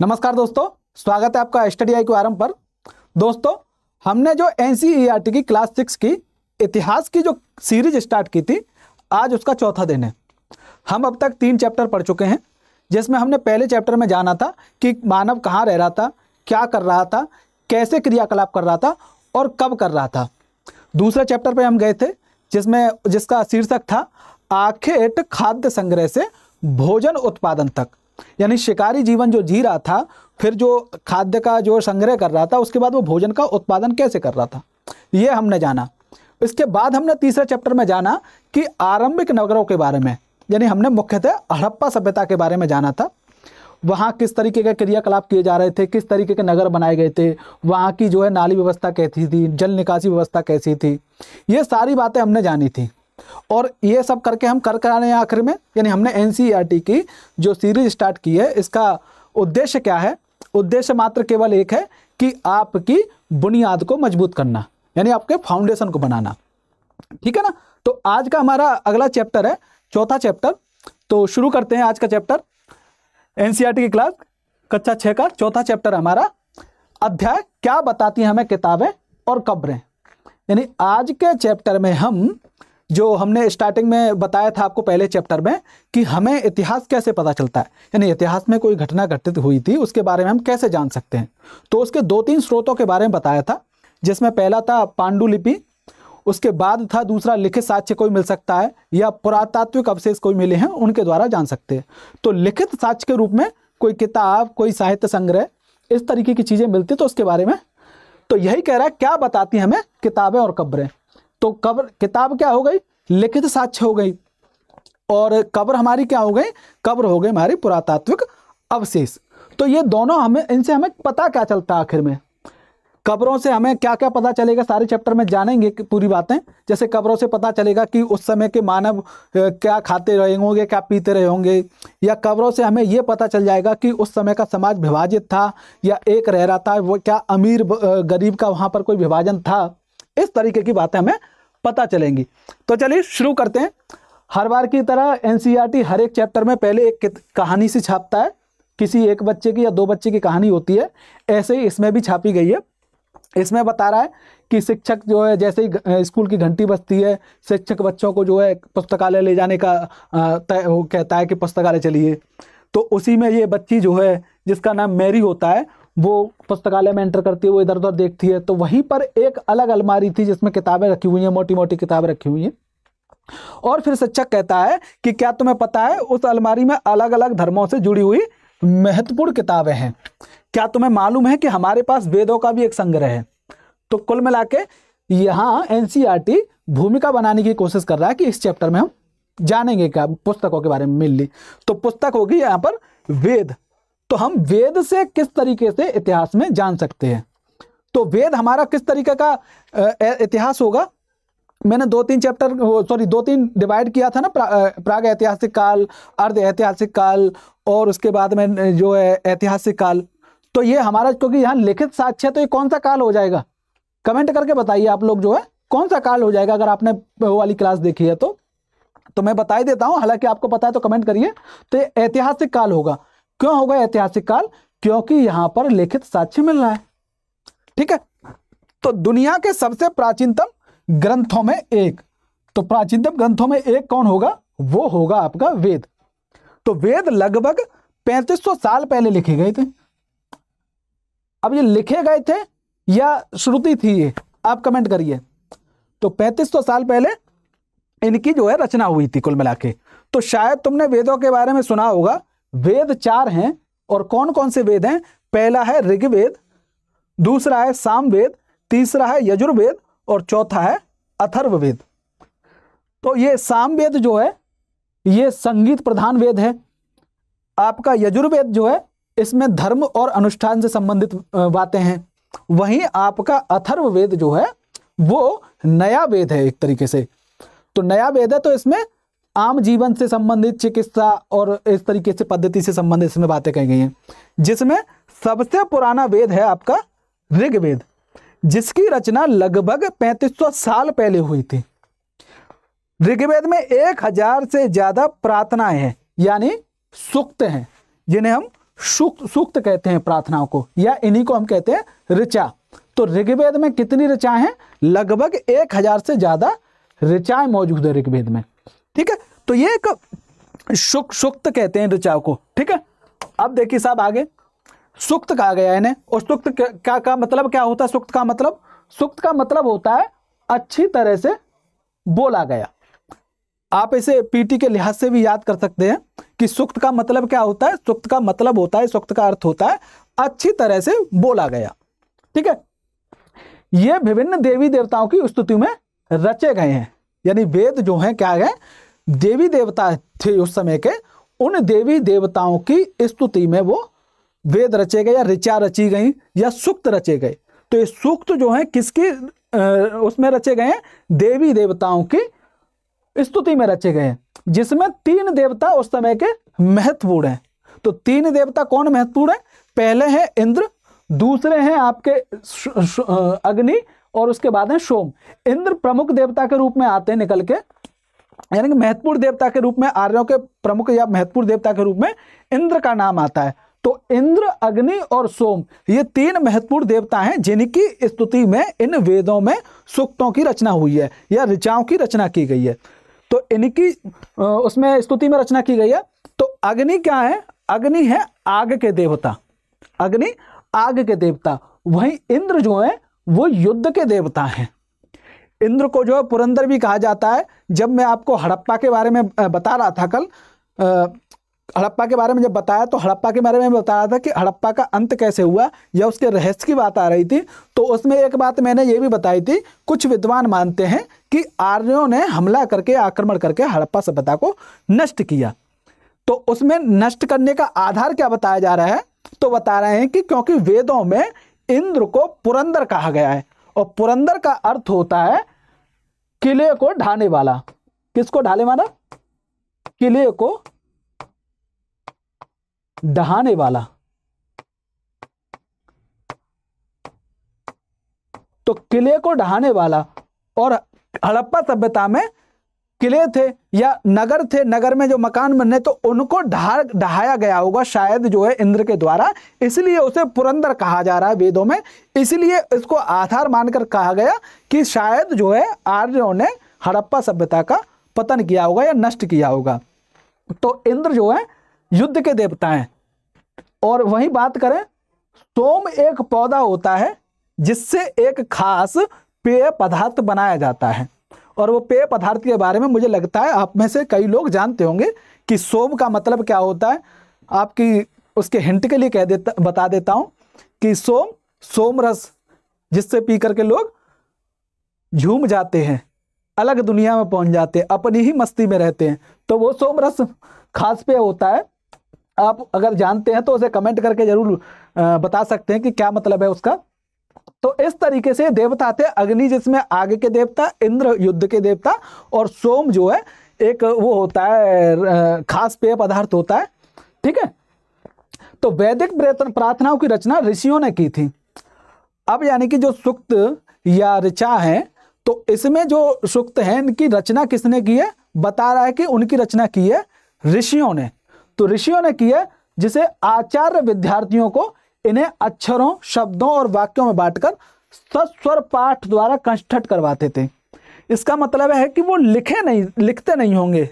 नमस्कार दोस्तों, स्वागत है आपका स्टडी आई क्यू आरंभ पर। दोस्तों, हमने जो एनसीईआरटी की क्लास 6 की इतिहास की जो सीरीज स्टार्ट की थी, आज उसका चौथा दिन है। हम अब तक 3 चैप्टर पढ़ चुके हैं, जिसमें हमने पहले चैप्टर में जाना था कि मानव कहाँ रह रहा था, क्या कर रहा था, कैसे क्रियाकलाप कर रहा था और कब कर रहा था। दूसरे चैप्टर पे हम गए थे जिसका शीर्षक था आखेट खाद्य संग्रह से भोजन उत्पादन तक, यानी शिकारी जीवन जो जी रहा था, फिर जो खाद्य का जो संग्रह कर रहा था, उसके बाद वो भोजन का उत्पादन कैसे कर रहा था, ये हमने जाना। इसके बाद हमने तीसरे चैप्टर में जाना कि आरंभिक नगरों के बारे में, यानी हमने मुख्यतः हड़प्पा सभ्यता के बारे में जाना था। वहाँ किस तरीके के क्रियाकलाप किए जा रहे थे, किस तरीके के नगर बनाए गए थे, वहाँ की जो है नाली व्यवस्था कैसी थी, जल निकासी व्यवस्था कैसी थी, ये सारी बातें हमने जानी थी। और ये सब करके हम कर आने आखिर में, यानी हमने एनसीईआरटी की जो सीरीज स्टार्ट की है, इसका उद्देश्य क्या है? उद्देश्य मात्र केवल एक है कि आपकी बुनियाद को मजबूत करना, यानी आपके फाउंडेशन को बनाना। ठीक है ना? तो आज का हमारा अगला चैप्टर है, चौथा चैप्टर। तो शुरू करते हैं आज का चैप्टर। एनसीईआरटी की क्लास कक्षा 6 का चौथा चैप्टर हमारा अध्याय क्या बताती हैं हमें किताबें और कब्रें। यानी आज के चैप्टर में हम जो हमने स्टार्टिंग में बताया था आपको पहले चैप्टर में कि हमें इतिहास कैसे पता चलता है, यानी इतिहास में कोई घटना घटित हुई थी उसके बारे में हम कैसे जान सकते हैं। तो उसके 2-3 स्रोतों के बारे में बताया था, जिसमें पहला था पांडुलिपि, उसके बाद था दूसरा लिखित साक्ष्य कोई मिल सकता है या पुरातात्विक अवशेष कोई मिले हैं, उनके द्वारा जान सकते हैं। तो लिखित साक्ष्य के रूप में कोई किताब, कोई साहित्य संग्रह, इस तरीके की चीज़ें मिलती तो उसके बारे में। तो यही कह रहा है क्या बताती हमें किताबें और कब्रें। तो किताब क्या हो गई? लिखित साक्ष्य हो गई, और कब्र हमारी क्या हो गई? कब्र हो गई हमारी पुरातात्विक अवशेष। तो ये दोनों इनसे हमें पता क्या चलता है आखिर में? कब्रों से हमें क्या क्या पता चलेगा, सारे चैप्टर में जानेंगे पूरी बातें। जैसे कब्रों से पता चलेगा कि उस समय के मानव क्या खाते रहे होंगे, क्या पीते रहे होंगे, या कब्रों से हमें ये पता चल जाएगा कि उस समय का समाज विभाजित था या एक रह रहा था, वो क्या अमीर गरीब का वहाँ पर कोई विभाजन था। इस तरीके की बातें हमें पता चलेंगी। तो चलिए शुरू करते हैं। हर बार की तरह एनसीईआरटी हर एक चैप्टर में पहले एक कहानी से छापता है, किसी एक बच्चे की या 2 बच्चे की कहानी होती है। ऐसे ही इसमें भी छापी गई है। इसमें बता रहा है कि शिक्षक जो है, जैसे ही स्कूल की घंटी बजती है, शिक्षक बच्चों को जो है पुस्तकालय ले जाने का वो कहता है कि पुस्तकालय चलिए। तो उसी में ये बच्ची जो है, जिसका नाम मैरी होता है, वो पुस्तकालय में एंटर करती है, वो इधर उधर देखती है। तो वहीं पर एक अलग अलमारी थी जिसमें किताबें रखी हुई हैं, मोटी मोटी किताबें रखी हुई हैं। और फिर शिक्षक कहता है कि क्या तुम्हें पता है उस अलमारी में अलग अलग धर्मों से जुड़ी हुई महत्वपूर्ण किताबें हैं? क्या तुम्हें मालूम है कि हमारे पास वेदों का भी एक संग्रह है? तो कुल मिला के यहाँ एनसीईआरटी भूमिका बनाने की कोशिश कर रहा है कि इस चैप्टर में हम जानेंगे क्या पुस्तकों के बारे में मेनली। तो पुस्तक होगी यहाँ पर वेद। तो हम वेद से किस तरीके से इतिहास में जान सकते हैं। तो वेद हमारा किस तरीके का इतिहास होगा? मैंने 2-3 डिवाइड किया था ना, प्राग ऐतिहासिक काल, अर्ध ऐतिहासिक काल और उसके बाद में जो है ऐतिहासिक काल। तो ये हमारा, क्योंकि यहाँ लिखित साक्ष्य, तो ये कौन सा काल हो जाएगा? कमेंट करके बताइए आप लोग, जो है कौन सा काल हो जाएगा अगर आपने वो वाली क्लास देखी है तो मैं बता ही देता हूँ। हालांकि आपको पता है तो कमेंट करिए। तो ये ऐतिहासिक काल होगा। क्यों होगा ऐतिहासिक काल? क्योंकि यहाँ पर लिखित साक्ष्य मिल रहा है। ठीक है। तो दुनिया के सबसे प्राचीनतम ग्रंथों में एक, तो प्राचीनतम ग्रंथों में एक कौन होगा? वो होगा आपका वेद। तो वेद लगभग 3500 साल पहले लिखे गए थे। अब ये लिखे गए थे या श्रुति थी, ये आप कमेंट करिए। तो 3500 साल पहले इनकी जो है रचना हुई थी कुल मिला के। तो शायद तुमने वेदों के बारे में सुना होगा। वेद 4 हैं, और कौन कौन से वेद हैं? पहला है ऋग्वेद, दूसरा है सामवेद, तीसरा है यजुर्वेद और चौथा है अथर्ववेद। तो ये सामवेद जो है ये संगीत प्रधान वेद है। आपका यजुर्वेद जो है इसमें धर्म और अनुष्ठान से संबंधित बातें हैं। वहीं आपका अथर्ववेद जो है वो नया वेद है एक तरीके से। तो नया वेद है, तो इसमें आम जीवन से संबंधित, चिकित्सा और इस तरीके से पद्धति से संबंधित इसमें बातें कही गई हैं। जिसमें सबसे पुराना वेद है आपका ऋग्वेद, जिसकी रचना लगभग 3500 साल पहले हुई थी। ऋग्वेद में 1000 से ज्यादा प्रार्थनाएं हैं, यानी सूक्त हैं, जिन्हें हम सूक्त कहते हैं प्रार्थनाओं को, या इन्हीं को हम कहते हैं ऋचा। तो ऋग्वेद में कितनी ऋचाएं हैं? लगभग 1000 से ज्यादा ऋचाएं मौजूद है ऋग्वेद में। ठीक है, तो ये एक सूक्त कहते हैं ऋचाओं को। ठीक है, अब देखिए साहब आगे सूक्त कहा गया है इन्हें। और सूक्त का मतलब क्या होता है? सूक्त का मतलब होता है अच्छी तरह से बोला गया। आप इसे पीटी के लिहाज से भी याद कर सकते हैं कि सूक्त का मतलब क्या होता है। सूक्त का मतलब होता है, सूक्त का अर्थ होता है अच्छी तरह से बोला गया। ठीक है, ये विभिन्न देवी देवताओं की स्तुति में रचे गए हैं। यानी वेद जो हैं क्या है, देवी देवता थे उस समय के, उन देवी देवताओं की स्तुति में वो वेद रचे गए, या ऋचा रची गई, या सूक्त रचे गए। तो ये सूक्त जो है किसकी उसमें रचे गए हैं? देवी देवताओं की स्तुति में रचे गए हैं, जिसमें 3 देवता उस समय के महत्वपूर्ण हैं। तो 3 देवता कौन महत्वपूर्ण है? पहले हैं इंद्र, दूसरे हैं आपके अग्नि, और उसके बाद है सोम। इंद्र प्रमुख देवता के रूप में आते हैं निकल के, यानी कि महत्वपूर्ण देवता के रूप में, आर्यों के प्रमुख या महत्वपूर्ण देवता के रूप में इंद्र का नाम आता है। तो इंद्र, अग्नि और सोम, ये 3 महत्वपूर्ण देवता हैं जिनकी स्तुति में इन वेदों में सूक्तों की रचना हुई है, या ऋचाओं की रचना की गई है। तो इनकी उसमें स्तुति में रचना की गई है। तो अग्नि क्या है? अग्नि है आग के देवता, अग्नि आग के देवता। वहीं इंद्र जो है वो युद्ध के देवता हैं। इंद्र को जो है पुरंदर भी कहा जाता है। जब मैं आपको हड़प्पा के बारे में बता रहा था कल, हड़प्पा के बारे में जब बताया, तो हड़प्पा के बारे में बता रहा था कि हड़प्पा का अंत कैसे हुआ, या उसके रहस्य की बात आ रही थी। तो उसमें एक बात मैंने ये भी बताई थी, कुछ विद्वान मानते हैं कि आर्यों ने हमला करके, आक्रमण करके हड़प्पा सभ्यता को नष्ट किया। तो उसमें नष्ट करने का आधार क्या बताया जा रहा है? तो बता रहे हैं कि क्योंकि वेदों में इंद्र को पुरंदर कहा गया है, और पुरंदर का अर्थ होता है किले को ढाने वाला। किसको ढाने वाला? किले को ढहाने वाला। तो किले को ढहाने वाला, और हड़प्पा सभ्यता में किले थे या नगर थे, नगर में जो मकान बने तो उनको ढहाया गया होगा शायद जो है इंद्र के द्वारा, इसलिए उसे पुरंदर कहा जा रहा है वेदों में। इसलिए इसको आधार मानकर कहा गया कि शायद जो है आर्यों ने हड़प्पा सभ्यता का पतन किया होगा या नष्ट किया होगा। तो इंद्र जो है युद्ध के देवता हैं। और वहीं बात करें, सोम एक पौधा होता है जिससे एक खास पेय पदार्थ बनाया जाता है। और वो पेय पदार्थ के बारे में मुझे लगता है आप में से कई लोग जानते होंगे कि सोम का मतलब क्या होता है। आपकी उसके हिंट के लिए बता देता हूं कि सोम रस, जिससे पी करके लोग झूम जाते हैं, अलग दुनिया में पहुंच जाते हैं, अपनी ही मस्ती में रहते हैं। तो वो सोम रस खास पेय होता है। आप अगर जानते हैं तो उसे कमेंट करके जरूर बता सकते हैं कि क्या मतलब है उसका। तो इस तरीके से देवता थे, अग्नि जिसमें आग के देवता, इंद्र युद्ध के देवता, और सोम जो है एक वो होता है खास पेय पदार्थ होता है। ठीक है, तो वैदिक प्रार्थनाओं की रचना ऋषियों ने की थी। अब यानी कि जो सूक्त या ऋचा है, तो इसमें जो सूक्त हैं इनकी रचना किसने की है? बता रहा है कि उनकी रचना की है ऋषियों ने। तो ऋषियों ने की है, जिसे आचार्य विद्यार्थियों को इन्हें अक्षरों, शब्दों और वाक्यों में बांटकर सस्वर पाठ द्वारा कंठस्थ करवाते थे। इसका मतलब है कि वो लिखते नहीं होंगे।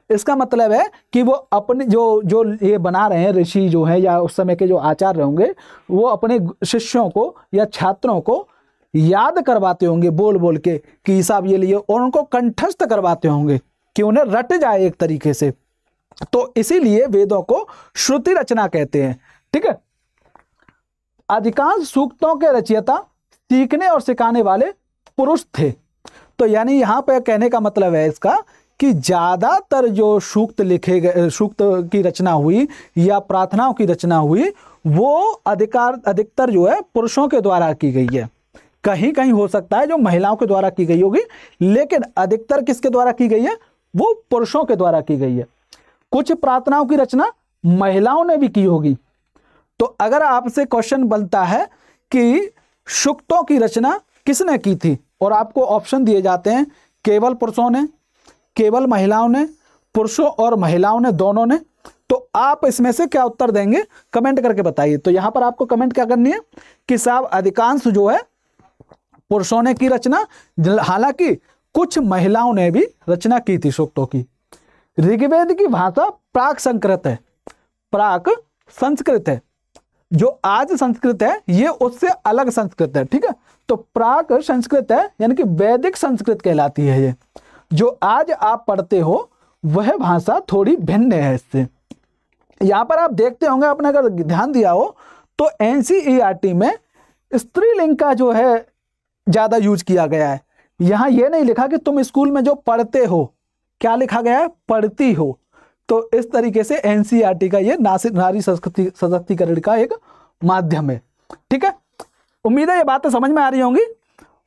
इसका मतलब है कि वो अपने जो ये बना रहे हैं ऋषि जो है, या उस समय के जो आचार्य होंगे, वो अपने शिष्यों को या छात्रों को याद करवाते होंगे बोल बोल के कि साहब ये लिए, और उनको कंठस्थ करवाते होंगे कि उन्हें रट जाए एक तरीके से। तो इसीलिए वेदों को श्रुति रचना कहते हैं। ठीक है, अधिकांश सूक्तों के रचयिता सीखने और सिखाने वाले पुरुष थे। तो यानी यहाँ पे कहने का मतलब है इसका कि ज्यादातर जो सूक्त लिखे गए, सूक्त की रचना हुई या प्रार्थनाओं की रचना हुई, वो अधिकतर जो है पुरुषों के द्वारा की गई है। कहीं कहीं हो सकता है जो महिलाओं के द्वारा की गई होगी, लेकिन अधिकतर किसके द्वारा की गई है? वो पुरुषों के द्वारा की गई है। कुछ प्रार्थनाओं की रचना महिलाओं ने भी की होगी। तो अगर आपसे क्वेश्चन बनता है कि सूक्तों की रचना किसने की थी, और आपको ऑप्शन दिए जाते हैं केवल पुरुषों ने, केवल महिलाओं ने, पुरुषों और महिलाओं ने दोनों ने, तो आप इसमें से क्या उत्तर देंगे कमेंट करके बताइए। तो यहाँ पर आपको कमेंट क्या करनी है कि साहब अधिकांश जो है पुरुषों ने की रचना, हालांकि कुछ महिलाओं ने भी रचना की थी सूक्तों की। ऋग्वेद की भाषा प्राक संस्कृत है, प्राक संस्कृत है। जो आज संस्कृत है ये उससे अलग संस्कृत है, ठीक है। तो प्राक संस्कृत है यानी कि वैदिक संस्कृत कहलाती है ये। जो आज आप पढ़ते हो वह भाषा थोड़ी भिन्न है इससे। यहाँ पर आप देखते होंगे, आपने अगर ध्यान दिया हो तो एनसीईआरटी में स्त्रीलिंग का जो है ज्यादा यूज किया गया है। यहाँ ये नहीं लिखा कि तुम स्कूल में जो पढ़ते हो, क्या लिखा गया है, पढ़ती हो। तो इस तरीके से एनसीईआरटी का ये नारी सशक्तिकरण का एक माध्यम है, ठीक है। उम्मीद है ये बातें समझ में आ रही होंगी।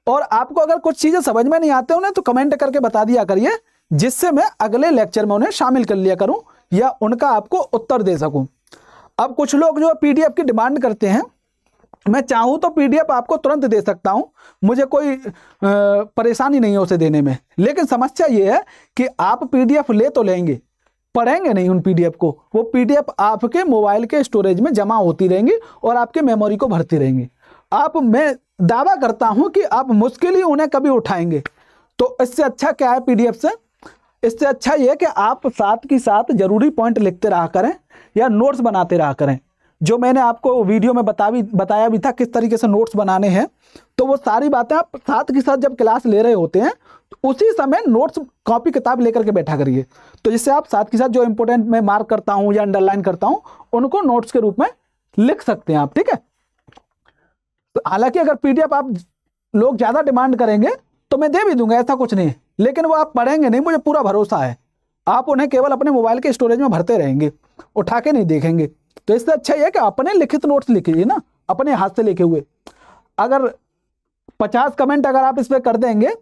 और आपको अगर कुछ चीजें समझ में नहीं आते हो ना तो कमेंट करके बता दिया करिए, जिससे मैं अगले लेक्चर में उन्हें शामिल कर लिया करूं या उनका आपको उत्तर दे सकूं। अब कुछ लोग जो पीडीएफ की डिमांड करते हैं, मैं चाहूं तो पीडीएफ आपको तुरंत दे सकता हूं, मुझे कोई परेशानी नहीं है उसे देने में। लेकिन समस्या ये है कि आप पीडीएफ ले तो लेंगे, पढ़ेंगे नहीं उन पीडीएफ को। वो पीडीएफ आपके मोबाइल के स्टोरेज में जमा होती रहेंगी और आपके मेमोरी को भरती रहेंगी। मैं दावा करता हूं कि आप मुश्किल ही उन्हें कभी उठाएंगे। तो इससे अच्छा क्या है पीडीएफ से, इससे अच्छा ये कि आप साथ की साथ जरूरी पॉइंट लिखते रहा करें या नोट्स बनाते रहा करें। जो मैंने आपको वीडियो में बताया भी था किस तरीके से नोट्स बनाने हैं, तो वो सारी बातें आप साथ के साथ जब क्लास ले रहे होते हैं तो उसी समय नोट्स कॉपी किताब लेकर के बैठा करिए। तो जिससे आप साथ के साथ जो इंपॉर्टेंट मैं मार्क करता हूं या अंडरलाइन करता हूं उनको नोट्स के रूप में लिख सकते हैं आप, ठीक है। तो हालांकि अगर पीडीएफ आप लोग ज्यादा डिमांड करेंगे तो मैं दे भी दूंगा, ऐसा कुछ नहीं, लेकिन वो आप पढ़ेंगे नहीं, मुझे पूरा भरोसा है। आप उन्हें केवल अपने मोबाइल के स्टोरेज में भरते रहेंगे, उठा के नहीं देखेंगे। तो इससे अच्छा यह है कि अपने लिखित नोट्स लिखिए ना, अपने हाथ से लिखे हुए। अगर 50 कमेंट अगर आप इस पर कर देंगे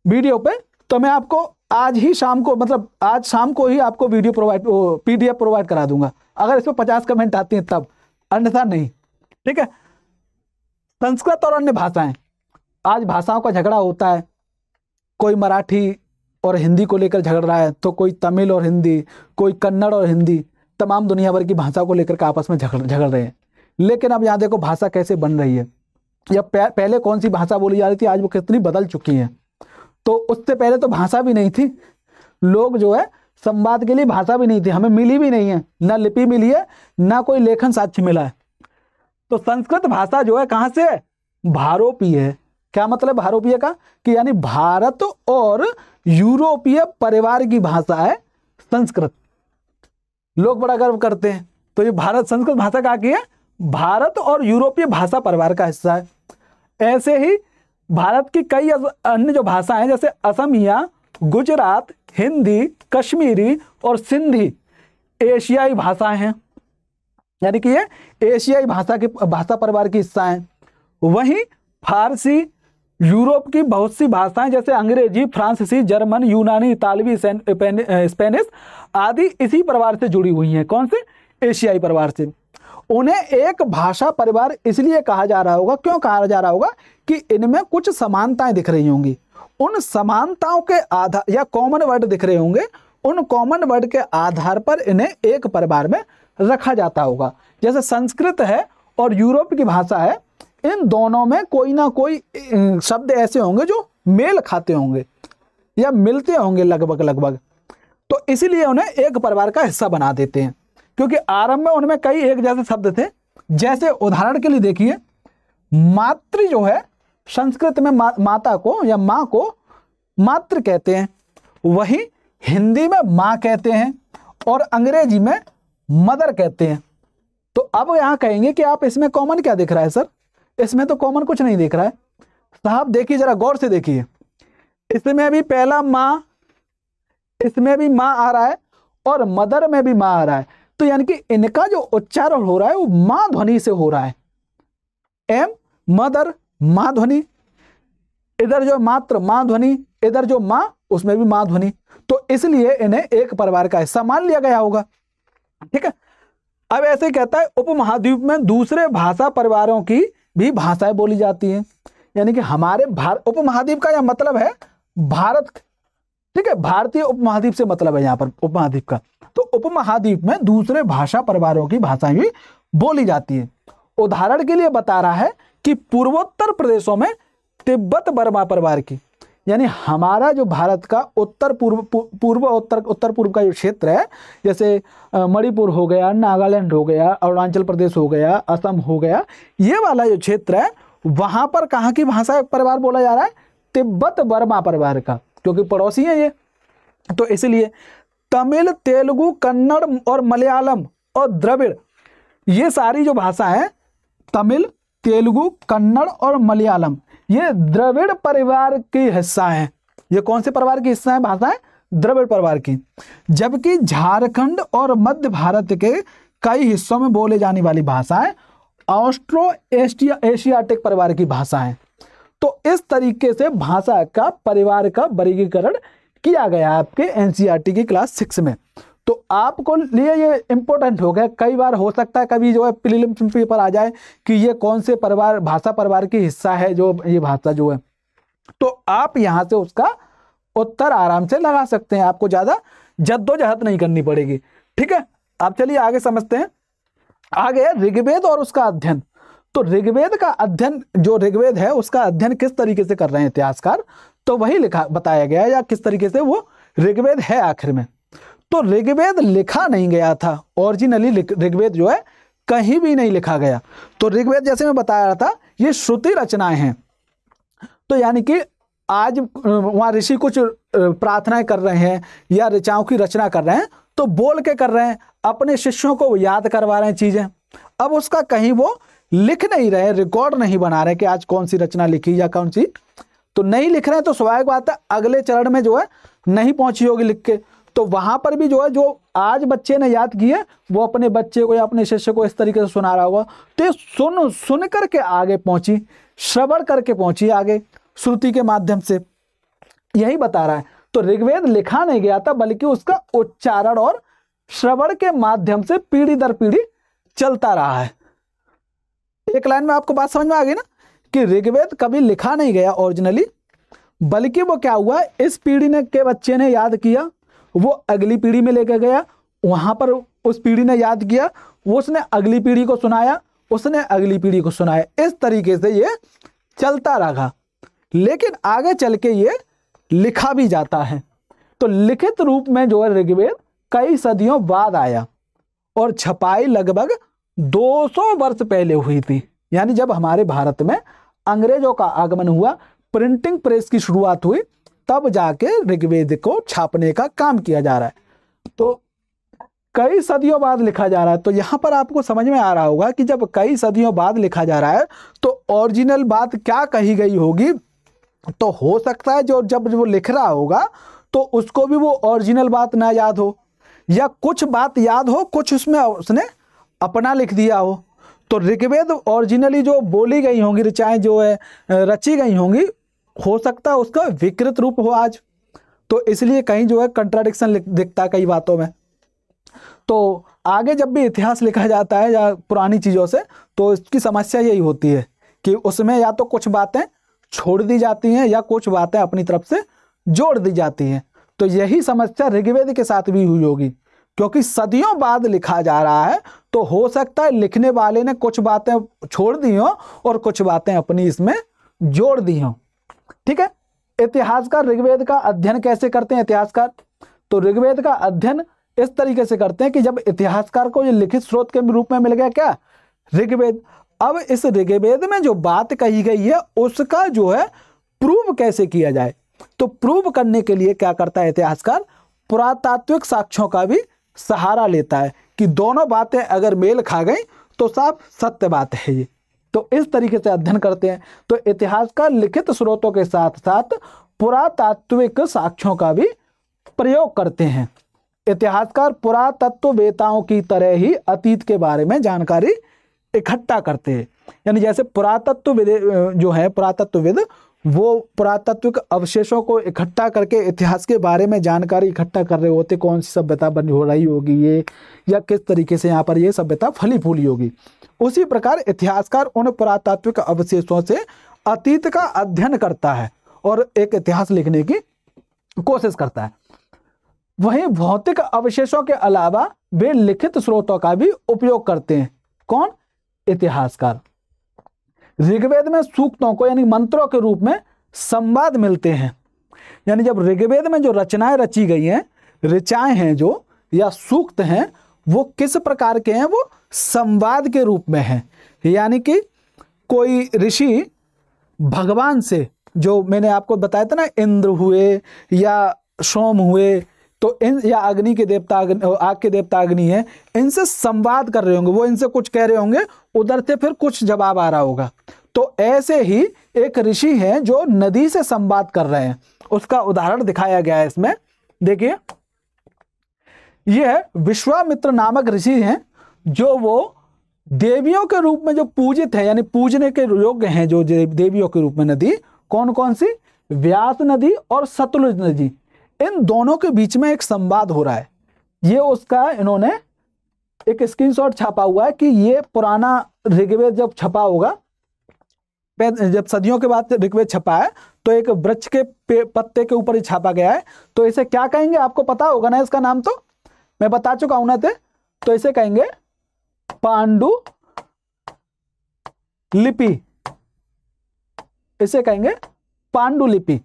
वीडियो पे, तो मैं आपको आज ही शाम को, मतलब आज शाम को ही आपको पीडीएफ प्रोवाइड करा दूंगा, अगर इस पर 50 कमेंट आती हैं तब, अन्यथा नहीं, ठीक है। संस्कृत और अन्य भाषाएं, आज भाषाओं का झगड़ा होता है। कोई मराठी और हिंदी को लेकर झगड़ रहा है, तो कोई तमिल और हिंदी, कोई कन्नड़ और हिंदी, तमाम दुनिया भर की भाषा को लेकर के आपस में झगड़ रहे हैं। लेकिन अब यहाँ देखो भाषा कैसे बन रही है, या पहले कौन सी भाषा बोली जा रही थी, आज वो कितनी बदल चुकी है। तो उससे पहले तो भाषा भी नहीं थी, लोग जो है संवाद के लिए भाषा भी नहीं थी, हमें मिली भी नहीं है, ना लिपि मिली है, ना कोई लेखन साक्ष्य मिला है। तो संस्कृत भाषा जो है कहाँ से है, भारोपीय है। क्या मतलब भारोपीय का, कि यानी भारत और यूरोपीय परिवार की भाषा है संस्कृत। लोग बड़ा गर्व करते हैं। तो ये भारत संस्कृत भाषा कहाँ की है, भारत और यूरोपीय भाषा परिवार का हिस्सा है। ऐसे ही भारत की कई अन्य जो भाषाएं जैसे असमिया, गुजरात, हिंदी, कश्मीरी और सिंधी एशियाई भाषाएं हैं, यानी कि ये एशियाई भाषा परिवार की हिस्सा हैं। वहीं फारसी, यूरोप की बहुत सी भाषाएं जैसे अंग्रेजी, फ्रांसीसी, जर्मन, यूनानी, इतालवी, स्पेनिश आदि इसी परिवार से जुड़ी हुई हैं। कौन से, एशियाई परिवार से। उन्हें एक भाषा परिवार इसलिए कहा जा रहा होगा, क्यों कहा जा रहा होगा, कि इनमें कुछ समानताएं दिख रही होंगी। उन समानताओं के आधार, या कॉमन वर्ड दिख रहे होंगे, उन कॉमन वर्ड के आधार पर इन्हें एक परिवार में रखा जाता होगा। जैसे संस्कृत है और यूरोप की भाषा है, इन दोनों में कोई ना कोई शब्द ऐसे होंगे जो मेल खाते होंगे या मिलते होंगे लगभग। तो इसीलिए उन्हें एक परिवार का हिस्सा बना देते हैं, क्योंकि आरंभ में उनमें कई एक जैसे शब्द थे। जैसे उदाहरण के लिए देखिए, मातृ जो है संस्कृत में माता को या माँ को मातृ कहते हैं, वही हिंदी में माँ कहते हैं और अंग्रेजी में मदर कहते हैं। तो अब यहाँ कहेंगे कि आप इसमें कॉमन क्या दिख रहा है सर, इसमें तो कॉमन कुछ नहीं दिख रहा है। साहब देखिए, जरा गौर से देखिए, इसमें भी पहला माँ, इसमें भी माँ आ रहा है और मदर में भी माँ आ रहा है। तो यानी कि इनका जो उच्चारण हो रहा है वो माँ ध्वनि से हो रहा है। एम मदर माँ ध्वनि, इधर जो मात्र माँ ध्वनि, इधर जो माँ उसमें भी माँ ध्वनि। तो इसलिए इन्हें एक परिवार का हिस्सा मान लिया गया होगा, ठीक है। अब ऐसे ही कहता है, उपमहाद्वीप में दूसरे भाषा परिवारों की भी भाषाएं बोली जाती हैं। यानी कि हमारे उपमहाद्वीप का यह मतलब है भारत ठीक है, भारतीय उपमहाद्वीप से मतलब है यहाँ पर उपमहाद्वीप का। तो उपमहाद्वीप में दूसरे भाषा परिवारों की भाषाएं भी बोली जाती है। उदाहरण के लिए बता रहा है कि पूर्वोत्तर प्रदेशों में तिब्बत बर्मा परिवार की, यानी हमारा जो भारत का उत्तर उत्तर पूर्व का जो क्षेत्र है, जैसे मणिपुर हो गया, नागालैंड हो गया, अरुणाचल प्रदेश हो गया, असम हो गया, ये वाला जो क्षेत्र है वहां पर कहाँ की भाषा परिवार बोला जा रहा है? तिब्बत बर्मा परिवार का, क्योंकि पड़ोसी है ये। तो इसलिए तमिल, तेलुगु, कन्नड़ और मलयालम और द्रविड़, ये सारी जो भाषा है, तमिल, तेलुगु, कन्नड़ और मलयालम, ये द्रविड़ परिवार की हिस्सा है। ये कौन से परिवार की हिस्सा है? भाषा है द्रविड़ परिवार की। जबकि झारखंड और मध्य भारत के कई हिस्सों में बोले जाने वाली भाषाएं ऑस्ट्रो एशियाटिक परिवार की भाषा है। तो इस तरीके से भाषा का परिवार का वर्गीकरण किया गया आपके एनसीईआरटी की क्लास 6 में। तो आपको लिए ये इंपॉर्टेंट हो गया। कई बार हो सकता है कभी जो है प्रीलिम्स पेपर आ जाए कि ये कौन से परिवार, भाषा परिवार की हिस्सा है जो ये भाषा जो है, तो आप यहाँ से उसका उत्तर आराम से लगा सकते हैं, आपको ज्यादा जद्दोजहद नहीं करनी पड़ेगी। ठीक है, आप चलिए आगे समझते हैं। आगे ऋग्वेद और उसका अध्ययन। तो ऋग्वेद का अध्ययन, जो ऋग्वेद है उसका अध्ययन किस तरीके से कर रहे हैं इतिहासकार, तो वही लिखा बताया गया है, या किस तरीके से वो ऋग्वेद है आखिर में। तो ऋग्वेद लिखा नहीं गया था, ओरिजिनली ऋग्वेद जो है कहीं भी नहीं लिखा गया। तो ऋग्वेद जैसे मैं बता रहा था, ये श्रुति रचनाएं हैं। तो यानी कि आज वहाँ ऋषि कुछ प्रार्थनाएं कर रहे हैं या ऋचाओं की रचना कर रहे हैं, तो बोल के कर रहे हैं, अपने शिष्यों को याद करवा रहे हैं चीजें। अब उसका कहीं वो लिख नहीं रहे, रिकॉर्ड नहीं बना रहे कि आज कौन सी रचना लिखी या कौन सी, तो नहीं लिख रहे हैं। तो स्वाभाविक बात है अगले चरण में जो है नहीं पहुंची होगी लिख के। तो वहां पर भी जो है, जो आज बच्चे ने याद की है वो अपने बच्चे को या अपने शिष्य को इस तरीके से सुना रहा होगा। तो ये सुन करके आगे पहुंची, श्रवण करके पहुंची आगे श्रुति के माध्यम से, यही बता रहा है। तो ऋग्वेद लिखा नहीं गया था, बल्कि उसका उच्चारण और श्रवण के माध्यम से पीढ़ी दर पीढ़ी चलता रहा है। एक लाइन में आपको बात समझ में आ गई ना कि ऋग्वेद कभी लिखा नहीं गया ओरिजिनली, बल्कि वो क्या हुआ, इस पीढ़ी ने के बच्चे ने याद किया, वो अगली पीढ़ी में लेकर गया, वहां पर उस पीढ़ी ने याद किया, वो उसने अगली पीढ़ी को सुनाया, उसने अगली पीढ़ी को सुनाया। इस तरीके से ये चलता रहा। लेकिन आगे चल के ये लिखा भी जाता है। तो लिखित रूप में जो है ऋग्वेद कई सदियों बाद आया और छपाई लगभग 200 वर्ष पहले हुई थी। यानी जब हमारे भारत में अंग्रेजों का आगमन हुआ, प्रिंटिंग प्रेस की शुरुआत हुई, तब जाके ऋग्वेद को छापने का काम किया जा रहा है। तो कई सदियों बाद लिखा जा रहा है। तो यहां पर आपको समझ में आ रहा होगा कि जब कई सदियों बाद लिखा जा रहा है तो ओरिजिनल बात क्या कही गई होगी। तो हो सकता है जब वो लिख रहा होगा तो उसको भी वो ओरिजिनल बात ना याद हो, या कुछ बात याद हो, कुछ उसमें उसने अपना लिख दिया हो। तो ऋग्वेद ओरिजिनली जो बोली गई होंगी, ऋचाएं जो है रची गई होंगी, हो सकता है उसका विकृत रूप हो आज। तो इसलिए कहीं जो है कंट्राडिक्शन दिखता है कई बातों में। तो आगे जब भी इतिहास लिखा जाता है या पुरानी चीज़ों से, तो इसकी समस्या यही होती है कि उसमें या तो कुछ बातें छोड़ दी जाती हैं या कुछ बातें अपनी तरफ से जोड़ दी जाती हैं। तो यही समस्या ऋग्वेद के साथ भी हुई होगी, क्योंकि सदियों बाद लिखा जा रहा है। तो हो सकता है लिखने वाले ने कुछ बातें छोड़ दी हों और कुछ बातें अपनी इसमें जोड़ दी हों। ठीक है, इतिहासकार ऋग्वेद का अध्ययन कैसे करते हैं इतिहासकार? तो ऋग्वेद का अध्ययन इस तरीके से करते हैं कि जब इतिहासकार को ये लिखित स्रोत के रूप में मिल गया क्या, ऋग्वेद, अब इस ऋग्वेद में जो बात कही गई है उसका जो है प्रूव कैसे किया जाए। तो प्रूव करने के लिए क्या करता है इतिहासकार, पुरातात्विक साक्ष्यों का भी सहारा लेता है कि दोनों बातें अगर मेल खा गई तो साफ सत्य बात है ये। तो इस तरीके से अध्ययन करते हैं। तो इतिहासकार लिखित स्रोतों के साथ साथ पुरातात्विक साक्ष्यों का भी प्रयोग करते हैं। इतिहासकार पुरातत्ववेताओं की तरह ही अतीत के बारे में जानकारी इकट्ठा करते हैं। यानी जैसे पुरातत्वविद जो है, पुरातत्वविद वो पुरातात्विक अवशेषों को इकट्ठा करके इतिहास के बारे में जानकारी इकट्ठा कर रहे होते, कौन सी सभ्यता बनी हो रही होगी ये, या किस तरीके से यहाँ पर ये सभ्यता फली फूली होगी। उसी प्रकार इतिहासकार उन पुरातात्विक अवशेषों से अतीत का अध्ययन करता है और एक इतिहास लिखने की कोशिश करता है। वहीं भौतिक अवशेषों के अलावा वे लिखित स्रोतों का भी उपयोग करते हैं। कौन? इतिहासकार। ऋग्वेद में सूक्तों को यानी मंत्रों के रूप में संवाद मिलते हैं। यानी जब ऋग्वेद में जो रचनाएं रची गई हैं, ऋचाएं हैं जो या सूक्त हैं, वो किस प्रकार के हैं? वो संवाद के रूप में हैं। यानी कि कोई ऋषि भगवान से, जो मैंने आपको बताया था ना, इंद्र हुए या सोम हुए, तो इन या अग्नि के देवता, आग के देवता अग्नि है, इनसे संवाद कर रहे होंगे, वो इनसे कुछ कह रहे होंगे, उधर से फिर कुछ जवाब आ रहा होगा। तो ऐसे ही एक ऋषि है जो नदी से संवाद कर रहे हैं, उसका उदाहरण दिखाया गया है इसमें। देखिए, यह विश्वामित्र नामक ऋषि हैं, जो वो देवियों के रूप में जो पूजित है, यानी पूजने के योग्य हैं जो देवियों के रूप में नदी, कौन कौन सी? व्यास नदी और सतलुज नदी। इन दोनों के बीच में एक संवाद हो रहा है। ये उसका इन्होंने एक स्क्रीनशॉट छापा हुआ है कि ये पुराना ऋग्वेद जब छपा होगा, जब सदियों के बाद ऋग्वेद छपा है, तो एक वृक्ष के पत्ते के ऊपर ही छापा गया है। तो इसे क्या कहेंगे? आपको पता होगा ना, इसका नाम तो मैं बता चुका हूं ना। तो इसे कहेंगे पांडु लिपि, इसे कहेंगे पांडुलिपि।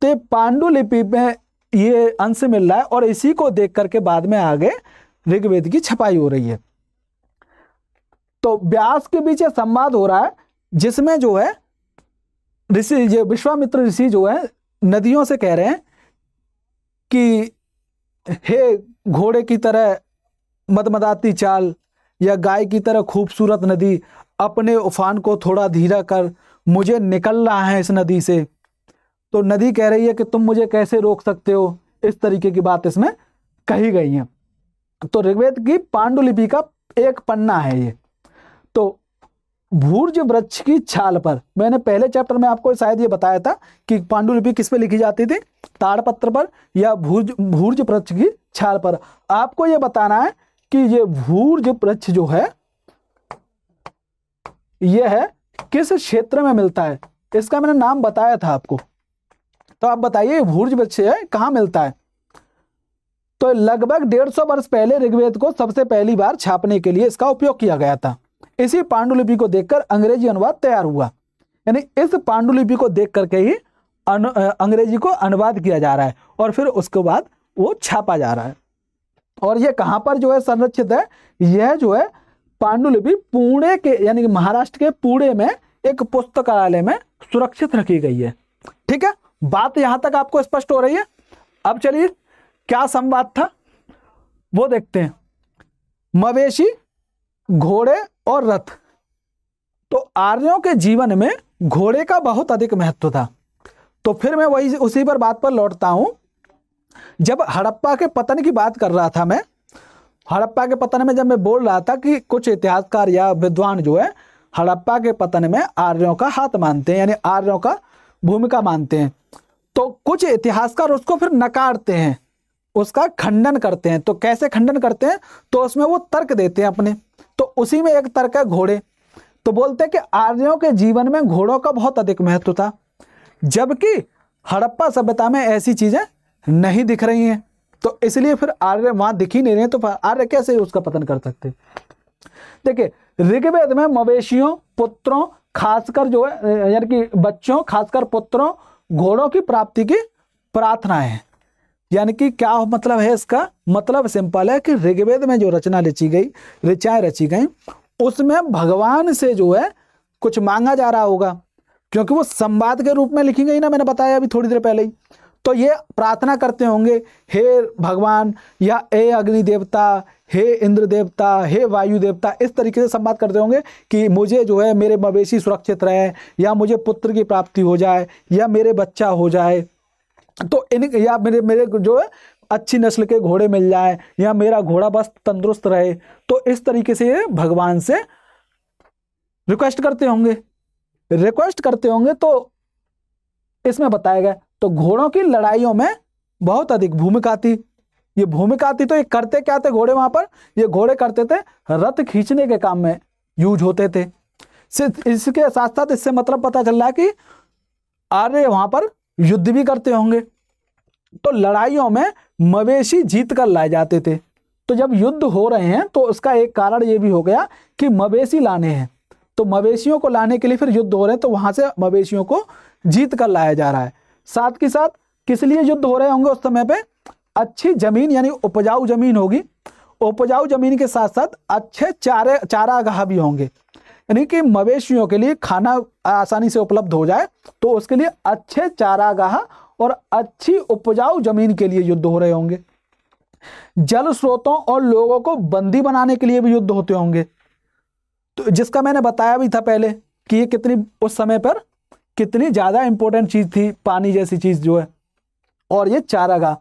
तो पांडुलिपि में ये अंश मिल रहा है और इसी को देख करके बाद में आगे ऋग्वेद की छपाई हो रही है। तो व्यास के बीच संवाद हो रहा है, जिसमें जो है ऋषि, जो विश्वामित्र ऋषि जो है, नदियों से कह रहे हैं कि हे घोड़े की तरह मदमदाती चाल या गाय की तरह खूबसूरत नदी, अपने उफान को थोड़ा धीरा कर, मुझे निकलना है इस नदी से। तो नदी कह रही है कि तुम मुझे कैसे रोक सकते हो, इस तरीके की बात इसमें कही गई है। तो ऋग्वेद की पांडुलिपि का एक पन्ना है ये। तो भूर्ज वृक्ष की छाल पर, मैंने पहले चैप्टर में आपको शायद ये बताया था कि पांडुलिपि किस पे लिखी जाती थी, ताड़पत्र पर या भूर्ज वृक्ष की छाल पर। आपको ये बताना है कि ये भूर्ज वृक्ष जो है, ये है किस क्षेत्र में मिलता है। इसका मैंने नाम बताया था आपको, तो आप बताइए भूर्ज वृक्ष है कहाँ मिलता है। तो लगभग 150 वर्ष पहले ऋग्वेद को सबसे पहली बार छापने के लिए इसका उपयोग किया गया था। इसी पांडुलिपि को देखकर अंग्रेजी अनुवाद तैयार हुआ। यानी इस पांडुलिपि को देख करके ही अंग्रेजी को अनुवाद किया जा रहा है और फिर उसके बाद वो छापा जा रहा है। और ये कहाँ पर जो है संरक्षित है? यह जो है पांडुलिपि पुणे के, यानी कि महाराष्ट्र के पुणे में एक पुस्तकालय में सुरक्षित रखी गई है। ठीक है, बात यहां तक आपको स्पष्ट हो रही है। अब चलिए, क्या संवाद था वो देखते हैं। मवेशी, घोड़े और रथ। तो आर्यों के जीवन में घोड़े का बहुत अधिक महत्व था। तो फिर मैं वही उसी पर बात पर लौटता हूं। जब हड़प्पा के पतन की बात कर रहा था मैं, हड़प्पा के पतन में जब मैं बोल रहा था कि कुछ इतिहासकार या विद्वान जो है हड़प्पा के पतन में आर्यों का हाथ मानते हैं, यानी आर्यों का भूमिका मानते हैं, तो कुछ इतिहासकार उसको फिर नकारते हैं, उसका खंडन करते हैं। तो कैसे खंडन करते हैं? तो उसमें वो तर्क देते हैं अपने। तो उसी में एक तर्क है घोड़े। तो बोलते हैं कि आर्यों के जीवन में घोड़ों का बहुत अधिक महत्व था, जबकि हड़प्पा सभ्यता में ऐसी चीजें नहीं दिख रही हैं। तो इसलिए फिर आर्य वहां दिख ही नहीं रहे, तो आर्य कैसे उसका पतन कर सकते? देखिए, ऋग्वेद में मवेशियों, पुत्रों, खासकर जो है यानी कि बच्चों, खासकर पुत्रों, घोड़ों की प्राप्ति की प्रार्थना है। यानी कि क्या मतलब है इसका? मतलब सिंपल है कि ऋग्वेद में जो रचना रची गई, ऋचाएं रची गई, उसमें भगवान से जो है कुछ मांगा जा रहा होगा, क्योंकि वो संवाद के रूप में लिखी गई ना, मैंने बताया अभी थोड़ी देर पहले ही। तो ये प्रार्थना करते होंगे, हे भगवान, या हे अग्नि देवता, हे इंद्र देवता, हे वायु देवता, इस तरीके से संवाद करते होंगे कि मुझे जो है मेरे मवेशी सुरक्षित रहे, या मुझे पुत्र की प्राप्ति हो जाए, या मेरे बच्चा हो जाए, तो इन या मेरे जो है अच्छी नस्ल के घोड़े मिल जाए, या मेरा घोड़ा बस तंदुरुस्त रहे। तो इस तरीके से भगवान से रिक्वेस्ट करते होंगे। तो इसमें बताया गया, तो घोड़ों की लड़ाइयों में बहुत अधिक भूमिका थी। ये भूमिका थी, तो ये करते क्या थे घोड़े वहां पर? ये घोड़े करते थे रथ खींचने के काम में यूज होते थे। इसके साथ साथ इससे मतलब पता चल रहा है कि आर्य वहां पर युद्ध भी करते होंगे। तो लड़ाइयों में मवेशी जीत कर लाए जाते थे। तो जब युद्ध हो रहे हैं तो उसका एक कारण ये भी हो गया कि मवेशी लाने हैं, तो मवेशियों को लाने के लिए फिर युद्ध हो रहे हैं, तो वहां से मवेशियों को जीत कर लाया जा रहा है। साथ के साथ किस लिए युद्ध हो रहे होंगे उस समय पे? अच्छी जमीन यानी उपजाऊ जमीन होगी, उपजाऊ जमीन के साथ साथ अच्छे चारागाह भी होंगे, यानी कि मवेशियों के लिए खाना आसानी से उपलब्ध हो जाए, तो उसके लिए अच्छे चारागाह और अच्छी उपजाऊ जमीन के लिए युद्ध हो रहे होंगे। जल स्रोतों और लोगों को बंदी बनाने के लिए भी युद्ध होते होंगे, तो जिसका मैंने बताया भी था पहले कि ये कितनी उस समय पर कितनी ज्यादा इंपॉर्टेंट चीज थी, पानी जैसी चीज जो है। और ये चारागाह,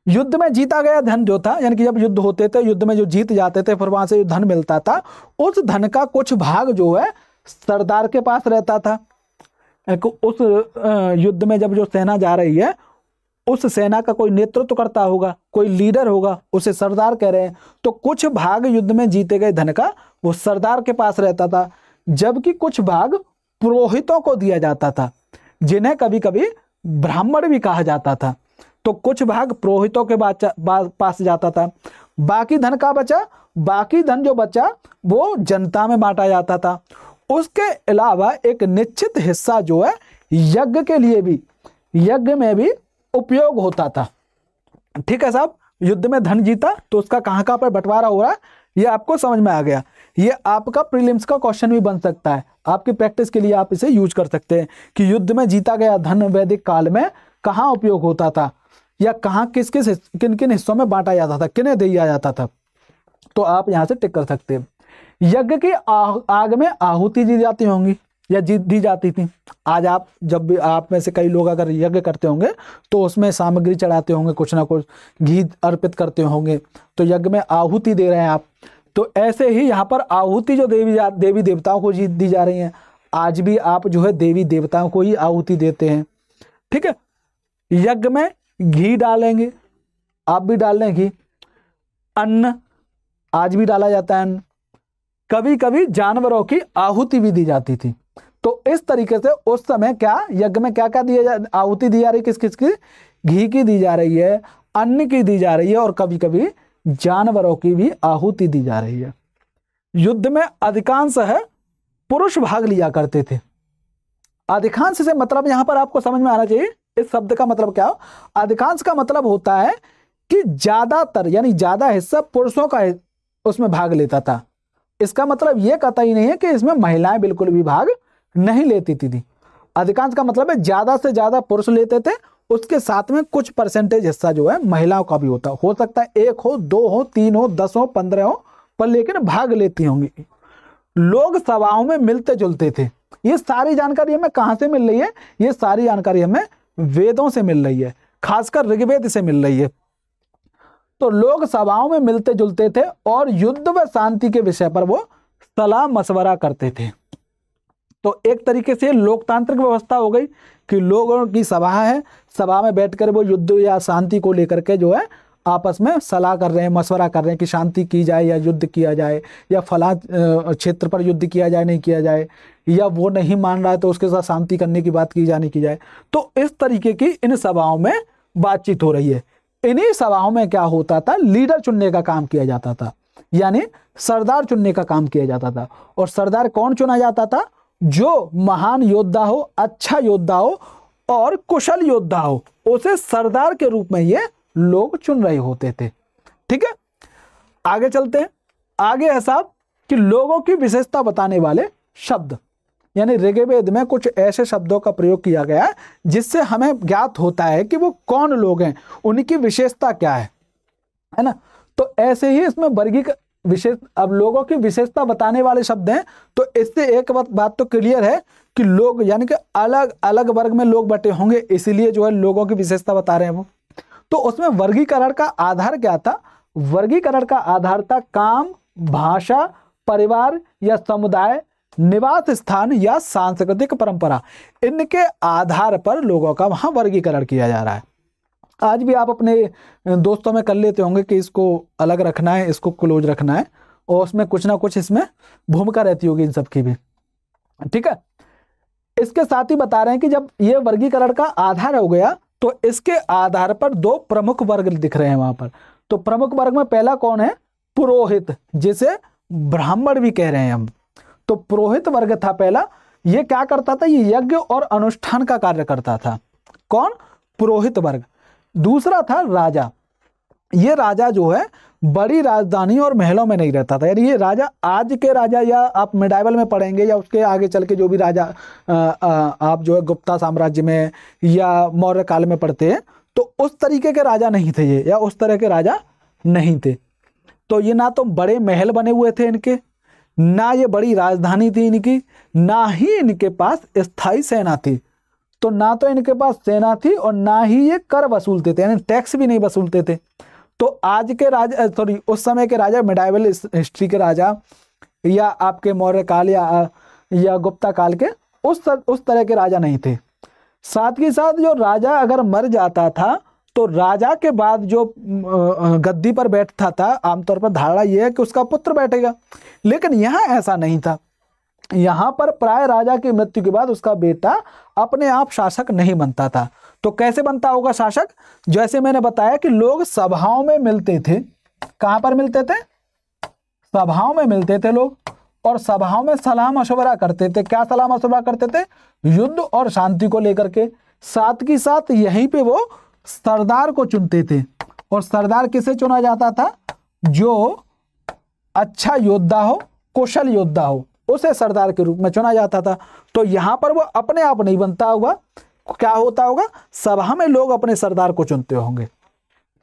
युद्ध में जीता गया धन जो था, यानी कि जब युद्ध होते थे, युद्ध में जो जीत जाते थे, फिर वहां से धन मिलता था, उस धन का कुछ भाग जो है सरदार के पास रहता था। उस युद्ध में जब जो सेना जा रही है, उस सेना का कोई नेतृत्व करता होगा, कोई लीडर होगा, उसे सरदार कह रहे हैं, तो कुछ भाग युद्ध में जीते गए धन का वो सरदार के पास रहता था, जबकि कुछ भाग पुरोहितों को दिया जाता था, जिन्हें कभी कभी ब्राह्मण भी कहा जाता था। तो कुछ भाग पुरोहितों के पास जाता था, बाकी धन का बचा, बाकी धन जो बचा वो जनता में बांटा जाता था। उसके अलावा एक निश्चित हिस्सा जो है यज्ञ के लिए भी, यज्ञ में भी उपयोग होता था। ठीक है साहब, युद्ध में धन जीता तो उसका कहां पर बंटवारा हो रहा है, ये आपको समझ में आ गया। ये आपका प्रीलिम्स का क्वेश्चन भी बन सकता है, आपकी प्रैक्टिस के लिए आप इसे यूज कर सकते हैं कि युद्ध में जीता गया धन वैदिक काल में कहां उपयोग होता था, या कहां किन किन हिस्सों में बांटा जाता था, किन्हें दिया जाता था। तो आप यहां से टिक कर सकते हैं। यज्ञ की आग में आहुति दी जाती होंगी या दी जाती थी। आज आप जब भी, आप में से कई लोग अगर यज्ञ करते होंगे तो उसमें सामग्री चढ़ाते होंगे, कुछ ना कुछ घी अर्पित करते होंगे, तो यज्ञ में आहुति दे रहे हैं आप। तो ऐसे ही यहाँ पर आहुति जो देवी देवताओं को दी जा रही है, आज भी आप जो है देवी देवताओं को ही आहुति देते हैं। ठीक है, यज्ञ में घी डालेंगे, आप भी डाल लें घी। अन्न, आज भी डाला जाता है अन्न। कभी कभी जानवरों की आहुति भी दी जाती थी। तो इस तरीके से उस समय क्या यज्ञ में क्या क्या आहुति दी जा रही, किस किस की? घी की दी जा रही है, अन्न की दी जा रही है, और कभी कभी जानवरों की भी आहुति दी जा रही है। युद्ध में अधिकांश है पुरुष भाग लिया करते थे। अधिकांश से मतलब यहां पर आपको समझ में आना चाहिए इस शब्द का मतलब क्या हो। अधिकांश का मतलब होता है कि ज्यादातर यानी ज्यादा हिस्सा पुरुषों का उसमें भाग लेता था। इसका मतलब यह कतई नहीं है कि इसमें महिलाएं बिल्कुल भी भाग नहीं लेती थी। अधिकांश का मतलब है ज्यादा से ज्यादा पुरुष लेते थे, उसके साथ में कुछ परसेंटेज हिस्सा जो है महिलाओं का भी हो सकता है 1 हो, 2 हो, 3 हो, 10 हो, 15 हो, पर लेकिन भाग लेती होंगी। लोग सभाओं में मिलते जुलते थे। ये सारी जानकारी हमें कहां से मिल रही है? ये सारी जानकारी हमें वेदों से मिल रही है, खासकर ऋग्वेद से मिल रही है। तो लोग सभाओं में मिलते जुलते थे और युद्ध व शांति के विषय पर वो सलाह मशवरा करते थे। तो एक तरीके से लोकतांत्रिक व्यवस्था हो गई कि लोगों की सभा है, सभा में बैठकर वो युद्ध या शांति को लेकर के जो है आपस में सलाह कर रहे हैं, मशवरा कर रहे हैं कि शांति की जाए या युद्ध किया जाए, या फला क्षेत्र पर युद्ध किया जाए नहीं किया जाए, या वो नहीं मान रहा है तो उसके साथ शांति करने की बात की जाए नहीं की जाए। तो इस तरीके की इन सभाओं में बातचीत हो रही है। इन्हीं सभाओं में क्या होता था, लीडर चुनने का काम किया जाता था, यानी सरदार चुनने का काम किया जाता था। और सरदार कौन चुना जाता था? जो महान योद्धा हो, अच्छा योद्धा हो और कुशल योद्धा हो, उसे सरदार के रूप में ये लोग चुन रहे होते थे। ठीक है, आगे चलते हैं। आगे है साहब कि लोगों की विशेषता बताने वाले शब्द, यानी ऋग्वेद में कुछ ऐसे शब्दों का प्रयोग किया गया है जिससे हमें ज्ञात होता है कि वो कौन लोग हैं, उनकी विशेषता क्या है ना। तो ऐसे ही इसमें अब लोगों की विशेषता बताने वाले शब्द हैं। तो इससे एक बात तो क्लियर है कि लोग यानी कि अलग अलग वर्ग में लोग बटे होंगे, इसीलिए जो है लोगों की विशेषता बता रहे हैं वो। तो उसमें वर्गीकरण का आधार क्या था? वर्गीकरण का आधार था काम, भाषा, परिवार या समुदाय, निवास स्थान या सांस्कृतिक परंपरा। इनके आधार पर लोगों का वहां वर्गीकरण किया जा रहा है। आज भी आप अपने दोस्तों में कर लेते होंगे कि इसको अलग रखना है, इसको क्लोज रखना है, और उसमें कुछ ना कुछ इसमें भूमिका रहती होगी इन सब की भी। ठीक है, इसके साथ ही बता रहे हैं कि जब ये वर्गीकरण का आधार हो गया तो इसके आधार पर दो प्रमुख वर्ग दिख रहे हैं वहां पर। तो प्रमुख वर्ग में पहला कौन है? पुरोहित, जिसे ब्राह्मण भी कह रहे हैं हम। तो पुरोहित वर्ग था पहला। ये क्या करता था? ये यज्ञ और अनुष्ठान का कार्य करता था। कौन? पुरोहित वर्ग। दूसरा था राजा। ये राजा जो है बड़ी राजधानी और महलों में नहीं रहता था। यानी ये राजा, आज के राजा या आप मिडाइवल में पढ़ेंगे या उसके आगे चल के जो भी राजा आप जो है गुप्ता साम्राज्य में या मौर्य काल में पढ़ते हैं, तो उस तरीके के राजा नहीं थे ये, या उस तरह के राजा नहीं थे। तो ये ना तो बड़े महल बने हुए थे इनके, ना ये बड़ी राजधानी थी इनकी, ना ही इनके पास स्थायी सेना थी। तो ना तो इनके पास सेना थी और ना ही ये कर वसूलते थे, यानी टैक्स भी नहीं वसूलते थे। तो आज के राजा, सॉरी उस समय के राजा, मिडाइवल हिस्ट्री के राजा या आपके मौर्य काल या गुप्ता काल के उस तरह के राजा नहीं थे। साथ ही साथ जो राजा अगर मर जाता था तो राजा के बाद जो गद्दी पर बैठता था, आमतौर पर धारणा यह है कि उसका पुत्र बैठेगा, लेकिन यहाँ ऐसा नहीं था। यहाँ पर प्राय राजा की मृत्यु के बाद उसका बेटा अपने आप शासक नहीं बनता था। तो कैसे बनता होगा शासक? जैसे मैंने बताया कि लोग सभाओं में मिलते थे। कहां पर मिलते थे? सभाओं में मिलते थे लोग, और सभाओं में सलाह मशवरा करते थे। क्या सलाह मशवरा करते थे? युद्ध और शांति को लेकर के। साथ ही साथ यहीं पे वो सरदार को चुनते थे। और सरदार किसे चुना जाता था? जो अच्छा योद्धा हो, कुशल योद्धा हो, उसे सरदार के रूप में चुना जाता था। तो यहां पर वो अपने आप नहीं बनता होगा, क्या होता होगा? सभा में लोग अपने सरदार को चुनते होंगे।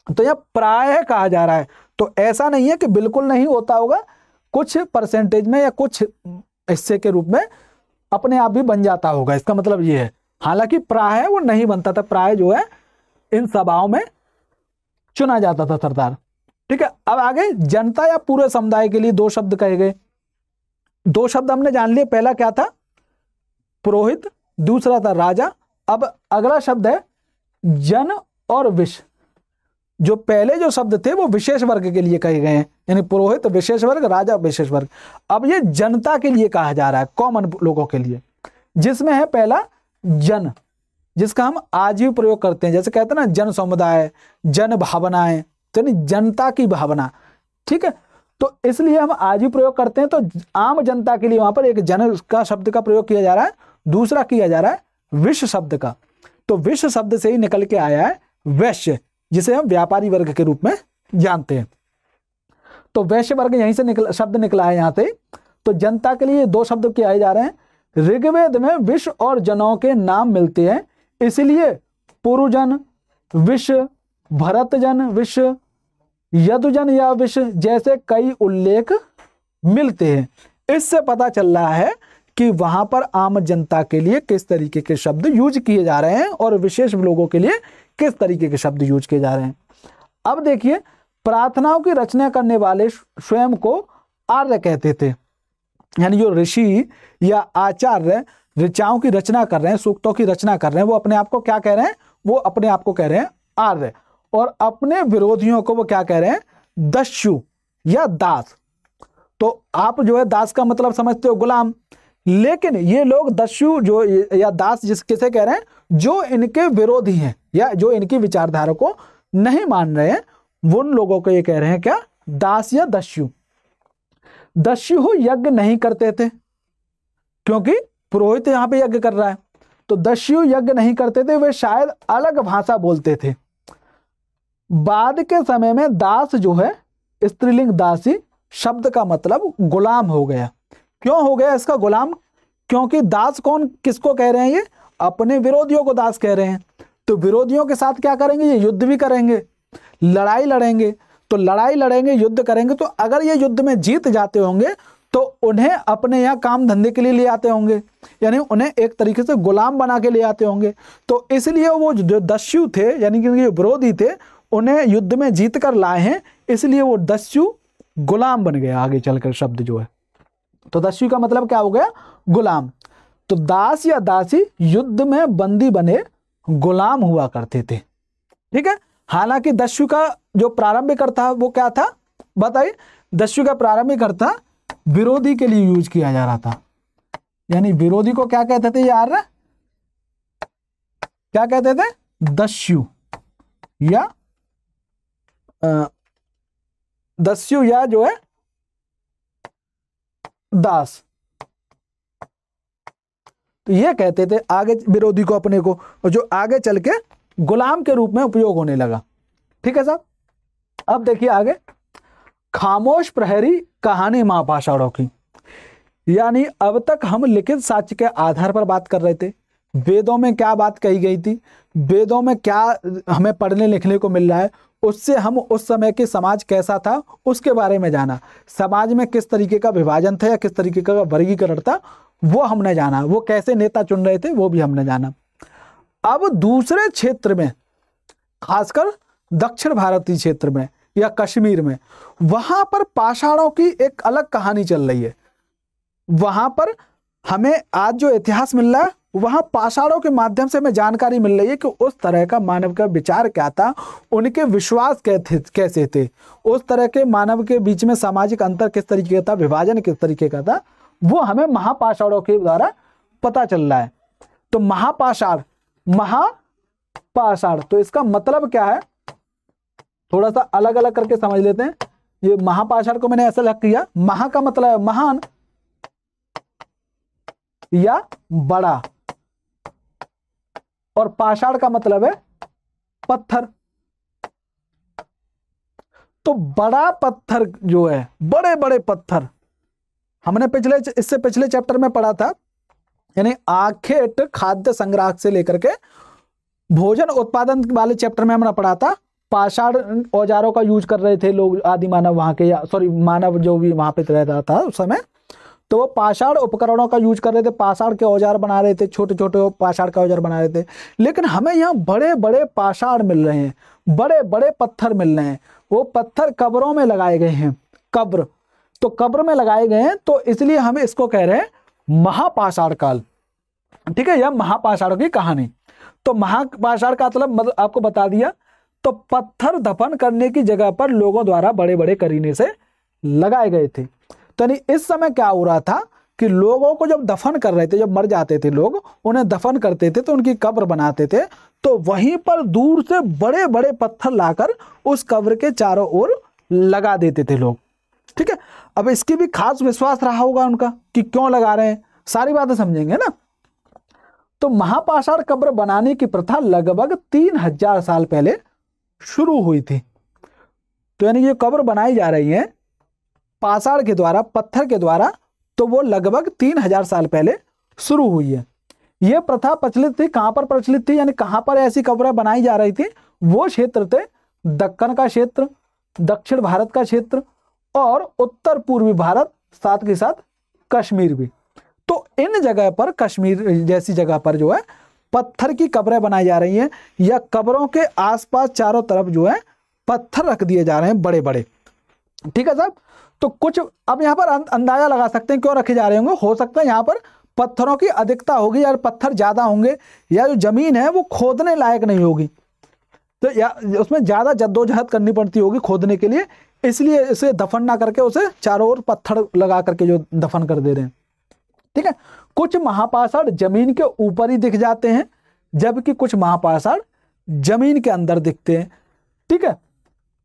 तो यह प्राय कहा जा रहा है। तो ऐसा नहीं है कि बिल्कुल नहीं होता होगा, कुछ परसेंटेज में या कुछ हिस्से के रूप में अपने आप भी बन जाता होगा, इसका मतलब ये है। हालांकि प्राय वो नहीं बनता था, प्राय जो है इन सभाओं में चुना जाता था सरदार। ठीक है, अब आगे जनता या पूरे समुदाय के लिए दो शब्द कहे गए। दो शब्द हमने जान लिए, पहला क्या था? पुरोहित, दूसरा था राजा। अब अगला शब्द है जन और विश। जो पहले जो शब्द थे वो विशेष वर्ग के लिए कहे गए हैं, यानी पुरोहित विशेष वर्ग, राजा विशेष वर्ग। अब ये जनता के लिए कहा जा रहा है, कॉमन लोगों के लिए, जिसमें है पहला जन, जिसका हम आज भी प्रयोग करते हैं। जैसे कहते हैं ना जन समुदाय, जन भावनाएं, तो यानी जनता की भावना। ठीक है, तो इसलिए हम आज भी प्रयोग करते हैं। तो आम जनता के लिए वहां पर एक जन का शब्द का प्रयोग किया जा रहा है, दूसरा किया जा रहा है विश्व शब्द का। तो विश्व शब्द से ही निकल के आया है वैश्य, जिसे हम व्यापारी वर्ग के रूप में जानते हैं। तो वैश्य वर्ग यहीं से शब्द निकला है यहां से। तो जनता के लिए दो शब्द किए जा रहे हैं। ऋग्वेद में विश्व और जनों के नाम मिलते हैं, इसलिए पुरुजन विश्व, भरतजन विश्व, यदुजन या विश्व जैसे कई उल्लेख मिलते हैं। इससे पता चल रहा है कि वहां पर आम जनता के लिए किस तरीके के शब्द यूज किए जा रहे हैं और विशेष लोगों के लिए किस तरीके के शब्द यूज किए जा रहे हैं। अब देखिए, प्रार्थनाओं की रचना करने वाले स्वयं को आर्य कहते थे, यानी जो ऋषि या आचार्य ऋचाओं की रचना कर रहे हैं, सूक्तों की रचना कर रहे हैं, वो अपने आप को क्या कह रहे हैं? वो अपने आप को कह रहे हैं आर्य। और अपने विरोधियों को वो क्या कह रहे हैं? दस्यु या दास। तो आप जो है दास का मतलब समझते हो गुलाम, लेकिन ये लोग दस्यु जो या दास किसे कह रहे हैं? जो इनके विरोधी हैं या जो इनकी विचारधारा को नहीं मान रहे हैं, वो उन लोगों को ये कह रहे हैं क्या? दास या दस्यु। दस्यु यज्ञ नहीं करते थे, क्योंकि पुरोहित यहां पे यज्ञ कर रहा है। तो दस्यु यज्ञ नहीं करते थे, वे शायद अलग भाषा बोलते थे। बाद के समय में दास जो है, स्त्रीलिंग दासी शब्द का मतलब गुलाम हो गया। क्यों हो गया इसका गुलाम? क्योंकि दास कौन किसको कह रहे हैं? ये अपने विरोधियों को दास कह रहे हैं। तो विरोधियों के साथ क्या करेंगे? ये युद्ध भी करेंगे, लड़ाई लड़ेंगे। तो लड़ाई लड़ेंगे, युद्ध करेंगे। तो अगर ये युद्ध में जीत जाते होंगे तो उन्हें अपने यहाँ काम धंधे के लिए ले आते होंगे, यानी उन्हें एक तरीके से गुलाम बना के ले आते होंगे। तो इसलिए वो जो दस्यु थे, यानी कि विरोधी थे, उन्हें युद्ध में जीत कर लाए हैं, इसलिए वो दस्यु गुलाम बन गया आगे चलकर शब्द जो है। तो दस्यु का मतलब क्या हो गया? गुलाम। तो दास या दासी युद्ध में बंदी बने गुलाम हुआ करते थे। ठीक है, हालांकि दस्यु का जो प्रारंभिक अर्थ था वो क्या था बताइए? दस्यु का प्रारंभिक अर्थ था विरोधी के लिए यूज किया जा रहा था, यानी विरोधी को क्या कहते थे यार? क्या कहते थे? दस्यु या दस्यु या जो है दास। तो ये कहते थे आगे विरोधी को अपने को, और जो आगे चल के गुलाम के रूप में उपयोग होने लगा। ठीक है साहब। अब देखिए आगे, खामोश प्रहरी कहानी महापाषाणों की। यानी अब तक हम लिखित साक्ष्य के आधार पर बात कर रहे थे, वेदों में क्या बात कही गई थी, वेदों में क्या हमें पढ़ने लिखने को मिल रहा है, उससे हम उस समय के समाज कैसा था उसके बारे में जाना, समाज में किस तरीके का विभाजन था या किस तरीके का वर्गीकरण था वो हमने जाना, वो कैसे नेता चुन रहे थे वो भी हमने जाना। अब दूसरे क्षेत्र में, खासकर दक्षिण भारतीय क्षेत्र में या कश्मीर में, वहां पर पाषाणों की एक अलग कहानी चल रही है। वहां पर हमें आज जो इतिहास मिल रहा है वहां पाषाणों के माध्यम से हमें जानकारी मिल रही है कि उस तरह का मानव का विचार क्या था, उनके विश्वास कैसे थे, उस तरह के मानव के बीच में सामाजिक अंतर किस तरीके का था, विभाजन किस तरीके का था, वो हमें महापाषाणों के द्वारा पता चल रहा है। तो महापाषाण, महापाषाण तो इसका मतलब क्या है, थोड़ा सा अलग अलग करके समझ लेते हैं। ये महापाषाण को मैंने ऐसा लिख किया, महा का मतलब है महान या बड़ा, और पाषाण का मतलब है पत्थर। तो बड़ा पत्थर जो है, बड़े बड़े पत्थर, हमने इससे पिछले चैप्टर में पढ़ा था, यानी आखेट खाद्य संग्रह से लेकर के भोजन उत्पादन वाले चैप्टर में हमने पढ़ा था। पाषाण औजारों का यूज कर रहे थे लोग, आदि मानव वहां के, या सॉरी मानव जो भी वहां पे रहता था उस समय, तो वो पाषाण उपकरणों का यूज कर रहे थे, पाषाण के औजार बना रहे थे, छोटे छोटे पाषाण का औजार बना रहे थे। लेकिन हमें यहाँ बड़े बड़े पाषाण मिल रहे हैं, बड़े बड़े पत्थर मिल रहे हैं। वो पत्थर कब्रों में लगाए गए हैं, कब्र, तो कब्र में लगाए गए हैं, तो इसलिए हम इसको कह रहे हैं महापाषाण काल। ठीक है, यह महापाषाण की कहानी। तो महापाषाण का मतलब आपको बता दिया। तो पत्थर दफन करने की जगह पर लोगों द्वारा बड़े बड़े करीने से लगाए गए थे। तो इस समय क्या हो रहा था कि लोगों को जब दफन कर रहे थे, जब मर जाते थे लोग, उन्हें दफन करते थे तो उनकी कब्र बनाते थे, तो वहीं पर दूर से बड़े बड़े पत्थर लाकर उस कब्र के चारों ओर लगा देते थे लोग। ठीक है, अब इसकी भी खास विश्वास रहा होगा उनका कि क्यों लगा रहे हैं, सारी बातें समझेंगे ना। तो महापाषाण कब्र बनाने की प्रथा लगभग 3000 साल पहले शुरू हुई थी। तो यानी ये कब्र बनाई जा रही है पाषाण के द्वारा, पत्थर के द्वारा, तो वो लगभग 3000 साल पहले शुरू हुई है। ये प्रथा प्रचलित थी, कहां पर प्रचलित थी, यानी कहां पर ऐसी कब्रें बनाई जा रही थी, वो क्षेत्र थे दक्कन का क्षेत्र, दक्षिण भारत का क्षेत्र और उत्तर पूर्वी भारत, साथ के साथ कश्मीर भी। तो इन जगह पर, कश्मीर जैसी जगह पर जो है पत्थर की कब्रें बनाई जा रही हैं, या कब्रों के आसपास चारों तरफ जो है पत्थर रख दिए जा रहे हैं बड़े बड़े। ठीक है साहब। तो कुछ अब यहाँ पर अंदाजा लगा सकते हैं क्यों रखे जा रहे होंगे। हो सकता है यहाँ पर पत्थरों की अधिकता होगी, या पत्थर ज्यादा होंगे, या जो जमीन है वो खोदने लायक नहीं होगी, तो या उसमें ज्यादा जद्दोजहद करनी पड़ती होगी खोदने के लिए, इसलिए इसे दफन ना करके उसे चारों ओर पत्थर लगा करके जो दफन कर दे रहे हैं। ठीक है, कुछ महापाषाण जमीन के ऊपर ही दिख जाते हैं, जबकि कुछ महापाषाण जमीन के अंदर दिखते हैं। ठीक है,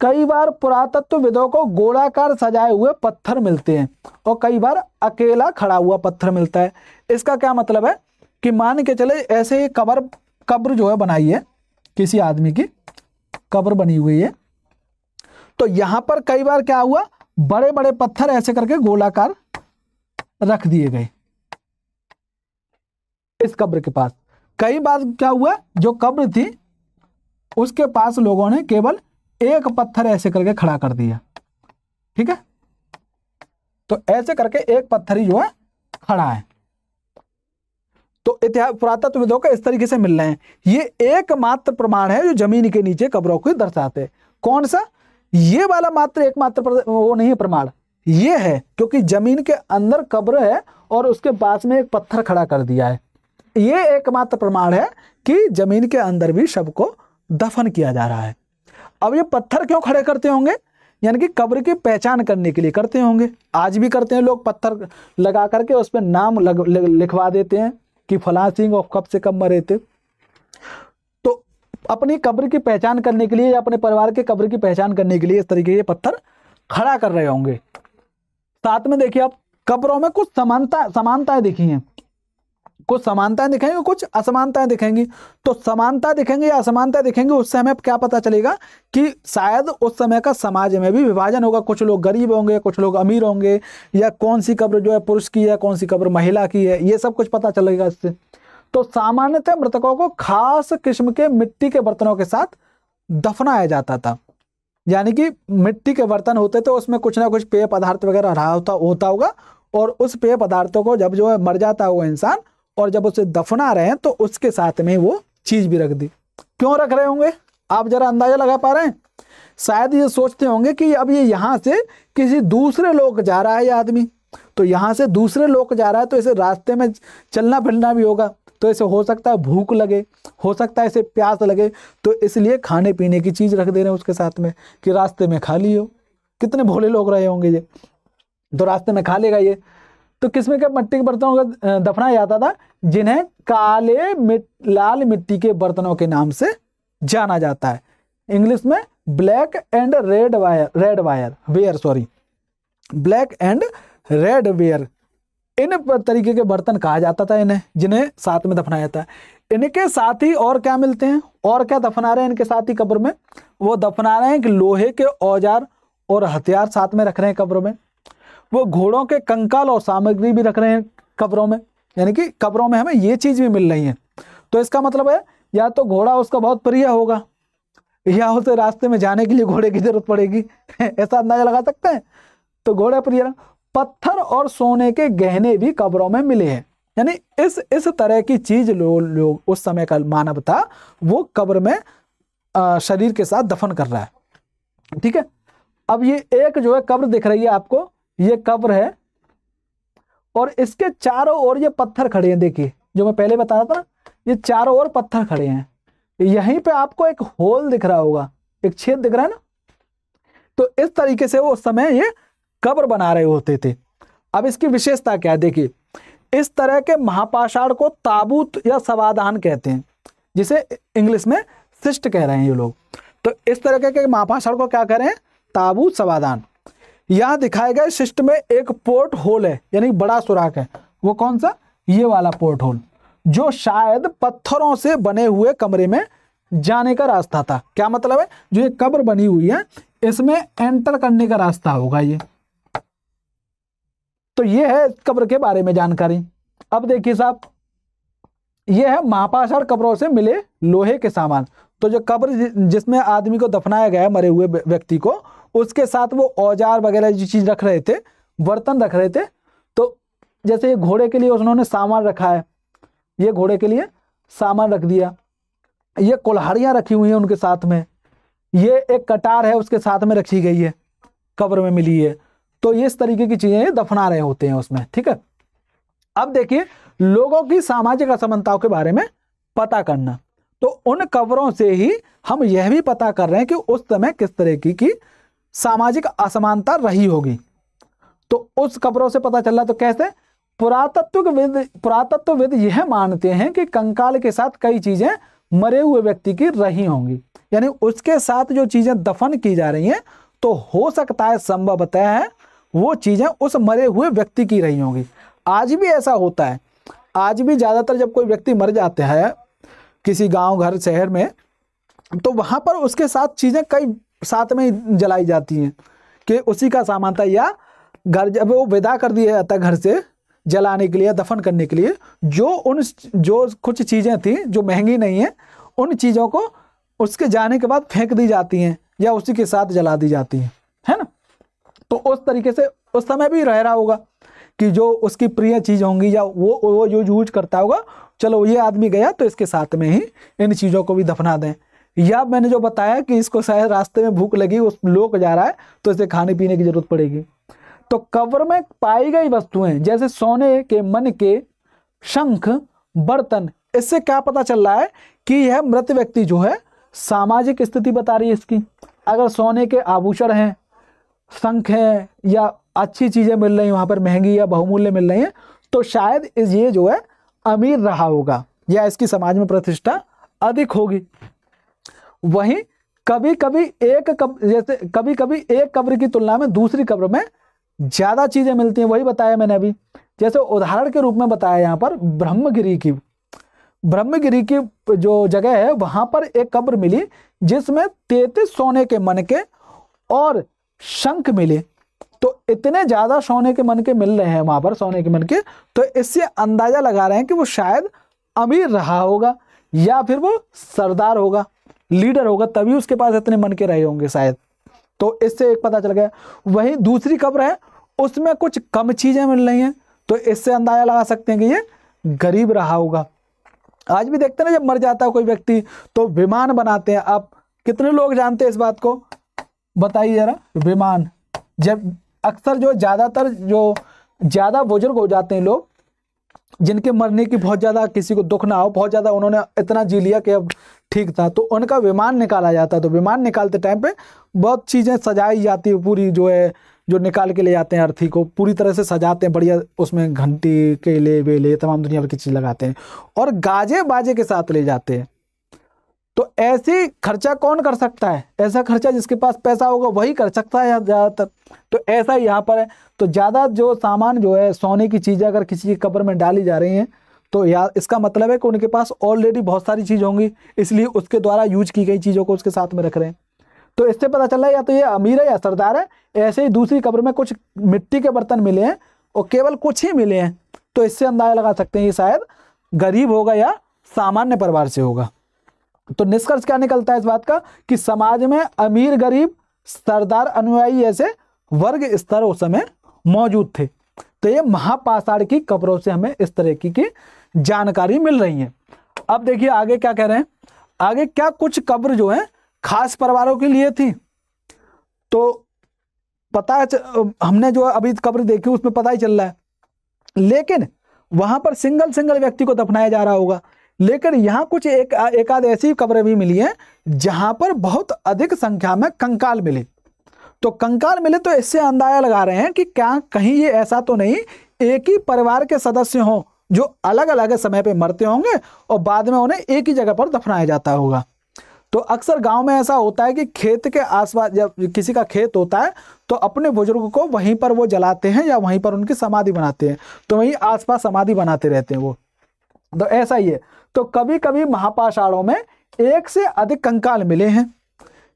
कई बार पुरातत्वविदों को गोलाकार सजाए हुए पत्थर मिलते हैं और कई बार अकेला खड़ा हुआ पत्थर मिलता है। इसका क्या मतलब है कि मान के चले ऐसे ही कब्र जो है बनाई है, किसी आदमी की कब्र बनी हुई है, तो यहां पर कई बार क्या हुआ, बड़े बड़े पत्थर ऐसे करके गोलाकार रख दिए गए इस कब्र के पास। कई बार क्या हुआ, जो कब्र थी उसके पास लोगों ने केवल एक पत्थर ऐसे करके खड़ा कर दिया। ठीक है, तो ऐसे करके एक पत्थर ही जो है खड़ा है। तो इतिहास पुरातत्वविदों को इस तरीके से मिल रहे हैं। ये एकमात्र प्रमाण है जो जमीन के नीचे कब्रों को दर्शाते हैं। कौन सा, ये वाला मात्र एकमात्र वो नहीं है प्रमाण, ये है क्योंकि जमीन के अंदर कब्र है और उसके पास में एक पत्थर खड़ा कर दिया है। ये एकमात्र प्रमाण है कि जमीन के अंदर भी शव को दफन किया जा रहा है। अब ये पत्थर क्यों खड़े करते होंगे, यानी कि कब्र की पहचान करने के लिए करते होंगे। आज भी करते हैं लोग, पत्थर लगा करके उस पर नाम लिखवा देते हैं कि फलां सिंह और कब से कब मरे थे। तो अपनी कब्र की पहचान करने के लिए या अपने परिवार के कब्र की पहचान करने के लिए इस तरीके के पत्थर खड़ा कर रहे होंगे। साथ में देखिए आप कब्रों में कुछ समानताएं दिखी हैं, कुछ समानताएं दिखेंगी, कुछ असमानताएं दिखेंगी। तो समानता दिखेंगी या असमानताएं दिखेंगी, उससे हमें क्या पता चलेगा कि शायद उस समय का समाज में भी विभाजन होगा, कुछ लोग गरीब होंगे, कुछ लोग अमीर होंगे, या कौन सी कब्र जो है पुरुष की है, कौन सी कब्र महिला की है, ये सब कुछ पता चलेगा इससे। तो सामान्यतः मृतकों को खास किस्म के मिट्टी के बर्तनों के साथ दफनाया जाता था। यानी कि मिट्टी के बर्तन होते थे, उसमें कुछ ना कुछ पेय पदार्थ वगैरह रहा होता होगा, और उस पेय पदार्थों को जब जो है मर जाता है वो इंसान, और जब उसे दफना रहे हैं तो उसके साथ में वो चीज भी रख दी। क्यों रख रहे होंगे आप जरा अंदाजा लगा पा रहे हैं? शायद ये सोचते होंगे कि अब ये यहाँ से किसी दूसरे लोग जा रहा है ये आदमी, तो यहाँ से दूसरे लोग जा रहा है तो इसे रास्ते में चलना फिरना भी होगा, तो इसे हो सकता है भूख लगे, हो सकता है इसे प्यास लगे, तो इसलिए खाने पीने की चीज रख दे रहे हैं उसके साथ में कि रास्ते में खा लियो। कितने भोले लोग रहे होंगे ये, तो रास्ते में खा लेगा ये। तो किसमें के मिट्टी के बर्तनों को दफनाया जाता था, जिन्हें लाल मिट्टी के बर्तनों के नाम से जाना जाता है। इंग्लिश में ब्लैक एंड रेड वेयर, इन तरीके के बर्तन कहा जाता था इन्हें, जिन्हें साथ में दफनाया जाता है। इनके साथ ही और क्या मिलते हैं, और क्या दफना रहे हैं इनके साथ ही कब्र में? वो दफना रहे हैं कि लोहे के औजार और हथियार साथ में रख रहे हैं कब्रों में। वो घोड़ों के कंकाल और सामग्री भी रख रहे हैं कब्रों में, यानी कि कब्रों में हमें ये चीज भी मिल रही है। तो इसका मतलब है या तो घोड़ा उसका बहुत प्रिय होगा, या उसे रास्ते में जाने के लिए घोड़े की जरूरत पड़ेगी ऐसा अंदाजा लगा सकते हैं। तो घोड़ा प्रिय। पत्थर और सोने के गहने भी कब्रों में मिले हैं, यानी इस तरह की चीज लोग उस समय का मानव था वो कब्र में शरीर के साथ दफन कर रहा है। ठीक है, अब ये एक जो है कब्र दिख रही है आपको, ये कब्र है, और इसके चारों ओर ये पत्थर खड़े हैं। देखिए जो मैं पहले बताया था ना, ये चारों ओर पत्थर खड़े हैं। यहीं पे आपको एक होल दिख रहा होगा, एक छेद दिख रहा है ना। तो इस तरीके से वो उस समय ये कब्र बना रहे होते थे। अब इसकी विशेषता क्या है, देखिए इस तरह के महापाषाण को ताबूत या सवादान कहते हैं, जिसे इंग्लिश में शिष्ट कह रहे हैं ये लोग। तो इस तरह के महापाषाण को क्या कह रहे हैं, ताबूत सवादान। यहां दिखाए गए शिष्ट में एक पोर्ट होल है, यानी बड़ा सुराख है। वो कौन सा, ये वाला पोर्ट होल, जो शायद पत्थरों से बने हुए कमरे में जाने का रास्ता था। क्या मतलब है, जो ये कब्र बनी हुई है इसमें एंटर करने का रास्ता होगा ये। तो ये है कब्र के बारे में जानकारी। अब देखिए साहब, ये है महापाषाण कब्रों से मिले लोहे के सामान। तो जो कब्र जिसमें आदमी को दफनाया गया मरे हुए व्यक्ति को, उसके साथ वो औजार वगैरह जो चीज रख रहे थे, बर्तन रख रहे थे। तो जैसे ये घोड़े के लिए उन्होंने सामान रखा है, ये घोड़े के लिए सामान रख दिया, ये कुल्हाड़ियां रखी हुई हैं उनके साथ में, ये एक कटार है उसके साथ में रखी गई है, कब्र में मिली है। तो ये इस तरीके की चीजें ये दफना रहे होते हैं उसमें। ठीक है, अब देखिए लोगों की सामाजिक असमानताओं के बारे में पता करना। तो उन कब्रों से ही हम यह भी पता कर रहे हैं कि उस समय किस तरह की सामाजिक असमानता रही होगी। तो उस कब्रों से पता चल रहा, तो कैसे? पुरातत्वविद यह मानते हैं कि कंकाल के साथ कई चीजें मरे हुए व्यक्ति की रही होंगी, यानी उसके साथ जो चीजें दफन की जा रही हैं, तो हो सकता है संभवतः है वो चीजें उस मरे हुए व्यक्ति की रही होंगी। आज भी ऐसा होता है, आज भी ज्यादातर जब कोई व्यक्ति मर जाता है किसी गांव घर शहर में, तो वहां पर उसके साथ चीजें कई साथ में जलाई जाती हैं कि उसी का सामान था, या घर जब वो विदा कर दिया जाता है घर से जलाने के लिए, दफन करने के लिए, जो कुछ चीजें थी जो महंगी नहीं है, उन चीजों को उसके जाने के बाद फेंक दी जाती हैं या उसी के साथ जला दी जाती हैं, है ना। तो उस तरीके से उस समय भी रह रहा होगा कि जो उसकी प्रिय चीज होंगी या वो जो यूज करता होगा, चलो ये आदमी गया तो इसके साथ में ही इन चीजों को भी दफना दें। या मैंने जो बताया कि इसको शायद रास्ते में भूख लगी, उस लोग जा रहा है तो इसे खाने पीने की जरूरत पड़ेगी। तो कब्र में पाई गई वस्तुएं जैसे सोने के मन के शंख, बर्तन, इससे क्या पता चल रहा है कि यह मृत व्यक्ति जो है सामाजिक स्थिति बता रही है इसकी। अगर सोने के आभूषण हैं, शंख हैं, या अच्छी चीजें मिल रही हैं वहां पर, महंगी या बहुमूल्य मिल रही हैं, तो शायद ये जो है अमीर रहा होगा या इसकी समाज में प्रतिष्ठा अधिक होगी। वहीं कभी कभी एक कब्र की तुलना में दूसरी कब्र में ज्यादा चीजें मिलती हैं, वही बताया मैंने अभी। जैसे उदाहरण के रूप में बताया यहाँ पर ब्रह्मगिरी की जो जगह है वहां पर एक कब्र मिली जिसमें 33 सोने के मनके और शंख मिले। तो इतने ज्यादा सोने के मनके मिल रहे हैं वहां पर, सोने के मनके, तो इससे अंदाजा लगा रहे हैं कि वो शायद अमीर रहा होगा या फिर वो सरदार होगा, लीडर होगा, तभी उसके पास इतने मनके रहे होंगे शायद। तो इससे एक पता चल गया। वहीं दूसरी कब्र है उसमें कुछ कम चीजें मिल रही हैं, तो इससे अंदाजा लगा सकते हैं कि ये गरीब रहा होगा। आज भी देखते हैं ना, जब मर जाता है कोई व्यक्ति तो विमान बनाते हैं। आप कितने लोग जानते हैं इस बात को, बताइए जरा। विमान, जब अक्सर जो ज्यादातर जो ज्यादा बुजुर्ग हो जाते हैं लोग, जिनके मरने की बहुत ज्यादा किसी को दुख ना हो, बहुत ज्यादा उन्होंने इतना जी लिया कि अब ठीक था, तो उनका विमान निकाला जाता है। तो विमान निकालते टाइम पे बहुत चीजें सजाई जाती है, पूरी जो है जो निकाल के ले जाते हैं अर्थी को पूरी तरह से सजाते हैं बढ़िया, उसमें घंटी केले वेले तमाम दुनिया भर की चीज लगाते हैं और गाजे बाजे के साथ ले जाते हैं। तो ऐसी खर्चा कौन कर सकता है? ऐसा खर्चा जिसके पास पैसा होगा वही कर सकता है ज्यादातर। तो ऐसा ही यहाँ पर है। तो ज्यादा जो सामान जो है सोने की चीजें अगर किसी की कब्र में डाली जा रही हैं तो या इसका मतलब है कि उनके पास ऑलरेडी बहुत सारी चीज होंगी, इसलिए उसके द्वारा यूज की गई चीजों को उसके साथ में रख रहे हैं। तो इससे पता चल रहा है या तो ये अमीर है या सरदार है। ऐसे ही दूसरी कब्र में कुछ मिट्टी के बर्तन मिले हैं और केवल कुछ ही मिले हैं, तो इससे अंदाजा लगा सकते हैं ये शायद गरीब होगा या सामान्य परिवार से होगा। तो निष्कर्ष क्या निकलता है इस बात का कि समाज में अमीर गरीब सरदार अनुयायी ऐसे वर्ग स्तर उस समय मौजूद थे। तो ये महापाषाण की कब्रों से हमें इस तरह की जानकारी मिल रही है। अब देखिए आगे क्या कह रहे हैं। आगे क्या कुछ कब्र जो है खास परिवारों के लिए थी, तो पता है हमने जो अभी कब्र देखी उसमें पता ही चल रहा है, लेकिन वहां पर सिंगल व्यक्ति को दफनाया जा रहा होगा। लेकिन यहाँ कुछ एक आध ऐसी कब्रें भी मिली हैं जहां पर बहुत अधिक संख्या में कंकाल मिले। तो कंकाल मिले तो इससे अंदाजा लगा रहे हैं कि क्या कहीं ये ऐसा तो नहीं एक ही परिवार के सदस्य हों जो अलग अलग समय पे मरते होंगे और बाद में उन्हें एक ही जगह पर दफनाया जाता होगा। तो अक्सर गांव में ऐसा होता है कि खेत के आसपास जब किसी का खेत होता है तो अपने बुजुर्ग को वहीं पर वो जलाते हैं या वहीं पर उनकी समाधि बनाते हैं, तो वहीं आसपास समाधि बनाते रहते हैं वो। तो ऐसा ही है। तो कभी कभी महापाषाणों में एक से अधिक कंकाल मिले हैं।